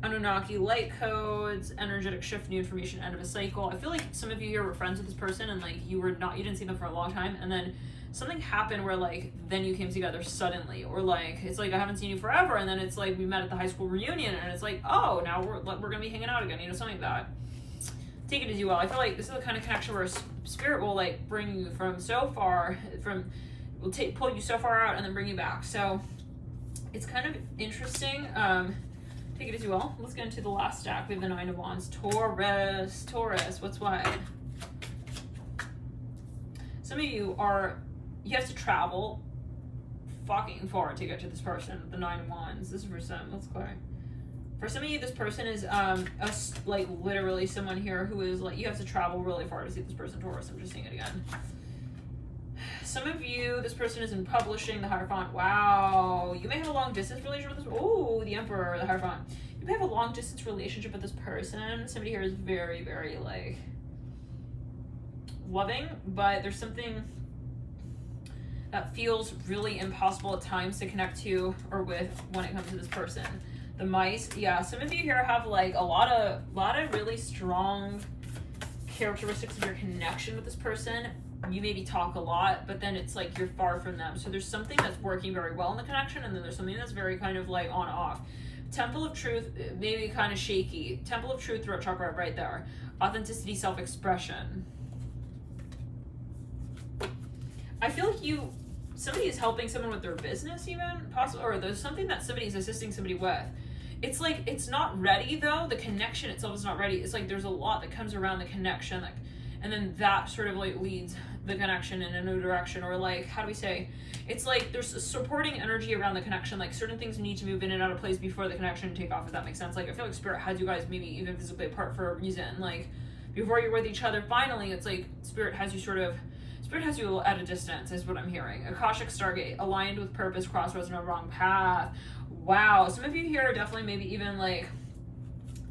Anunnaki light codes, energetic shift, new information, end of a cycle. I feel like some of you here were friends with this person and like you didn't see them for a long time, and then something happened where like then you came together suddenly, or like it's like I haven't seen you forever, and then it's like we met at the high school reunion and it's like, oh, now we're gonna be hanging out again, you know, something like that. Take it as you will. I feel like this is the kind of connection where spirit will like bring you from so far, pull you so far out and then bring you back. So it's kind of interesting. Take it as you will. Let's get into the last stack. We have the Nine of Wands. Taurus. Taurus, what's why? Some of you have to travel fucking far to get to this person. The Nine of Wands. This is for some. Let's clear. For some of you, this person is like literally someone here who is like, you have to travel really far to see this person. Taurus. I'm just seeing it again. Some of you, this person is in publishing, the Hierophant. Wow. You may have a long distance relationship with this. Oh, the Emperor, the Hierophant. You may have a long distance relationship with this person. Somebody here is very, very like loving, but there's something that feels really impossible at times to connect to or with when it comes to this person. The Mice. Yeah, some of you here have like a lot of really strong characteristics of your connection with this person. You maybe talk a lot, but then it's like you're far from them. So there's something that's working very well in the connection, and then there's something that's very kind of like on off. Temple of Truth, maybe kind of shaky. Temple of Truth, throat chakra, right there. Authenticity, self-expression. I feel like somebody is helping someone with their business even, possibly, or there's something that somebody is assisting somebody with. It's like, it's not ready though. The connection itself is not ready. It's like there's a lot that comes around the connection, like, and then that sort of like leads the connection in a new direction, or like, how do we say? It's like there's a supporting energy around the connection. Like certain things need to move in and out of place before the connection take off, if that makes sense. Like I feel like Spirit has you guys maybe even physically apart for a reason. Like before you're with each other, finally, it's like Spirit has you at a distance, is what I'm hearing. Akashic Stargate, aligned with purpose, crossroads, no wrong path. Wow. Some of you here are definitely maybe even like,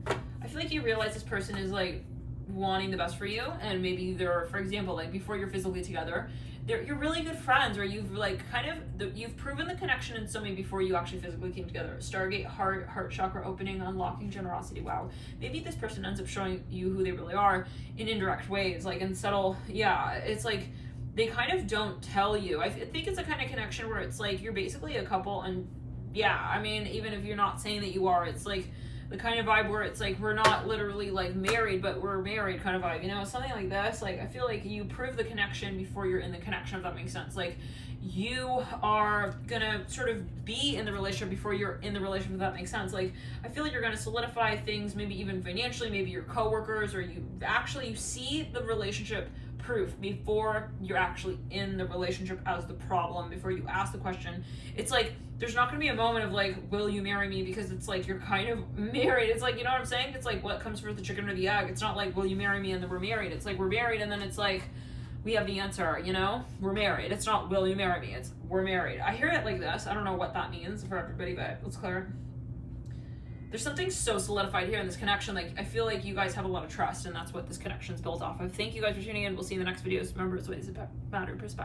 I feel like you realize this person is like wanting the best for you, and maybe they're, for example, like before you're physically together, you're really good friends, or you've like kind of you've proven the connection in somebody before you actually physically came together. Stargate, heart chakra opening, unlocking generosity. Wow. Maybe this person ends up showing you who they really are in indirect ways, like in subtle. Yeah, it's like they kind of don't tell you. I think it's a kind of connection where it's like you're basically a couple, and yeah, I mean, even if you're not saying that you are, it's like the kind of vibe where it's like we're not literally like married, but we're married kind of vibe, you know, something like this. Like I feel like you prove the connection before you're in the connection, if that makes sense. Like you are gonna sort of be in the relationship before you're in the relationship, if that makes sense. Like I feel like you're gonna solidify things, maybe even financially, maybe your coworkers, or you see the relationship proof before you're actually in the relationship as the problem, before you ask the question. It's like there's not going to be a moment of like, will you marry me? Because it's like you're kind of married. It's like, you know what I'm saying? It's like what comes first, the chicken or the egg? It's not like, will you marry me, and then we're married. It's like we're married, and then it's like we have the answer, you know? We're married. It's not, will you marry me? It's we're married. I hear it like this. I don't know what that means for everybody, but let's clear. There's something so solidified here in this connection. Like I feel like you guys have a lot of trust, and that's what this connection's built off of. Thank you guys for tuning in. We'll see you in the next videos. Remember, it's always a matter of perspective.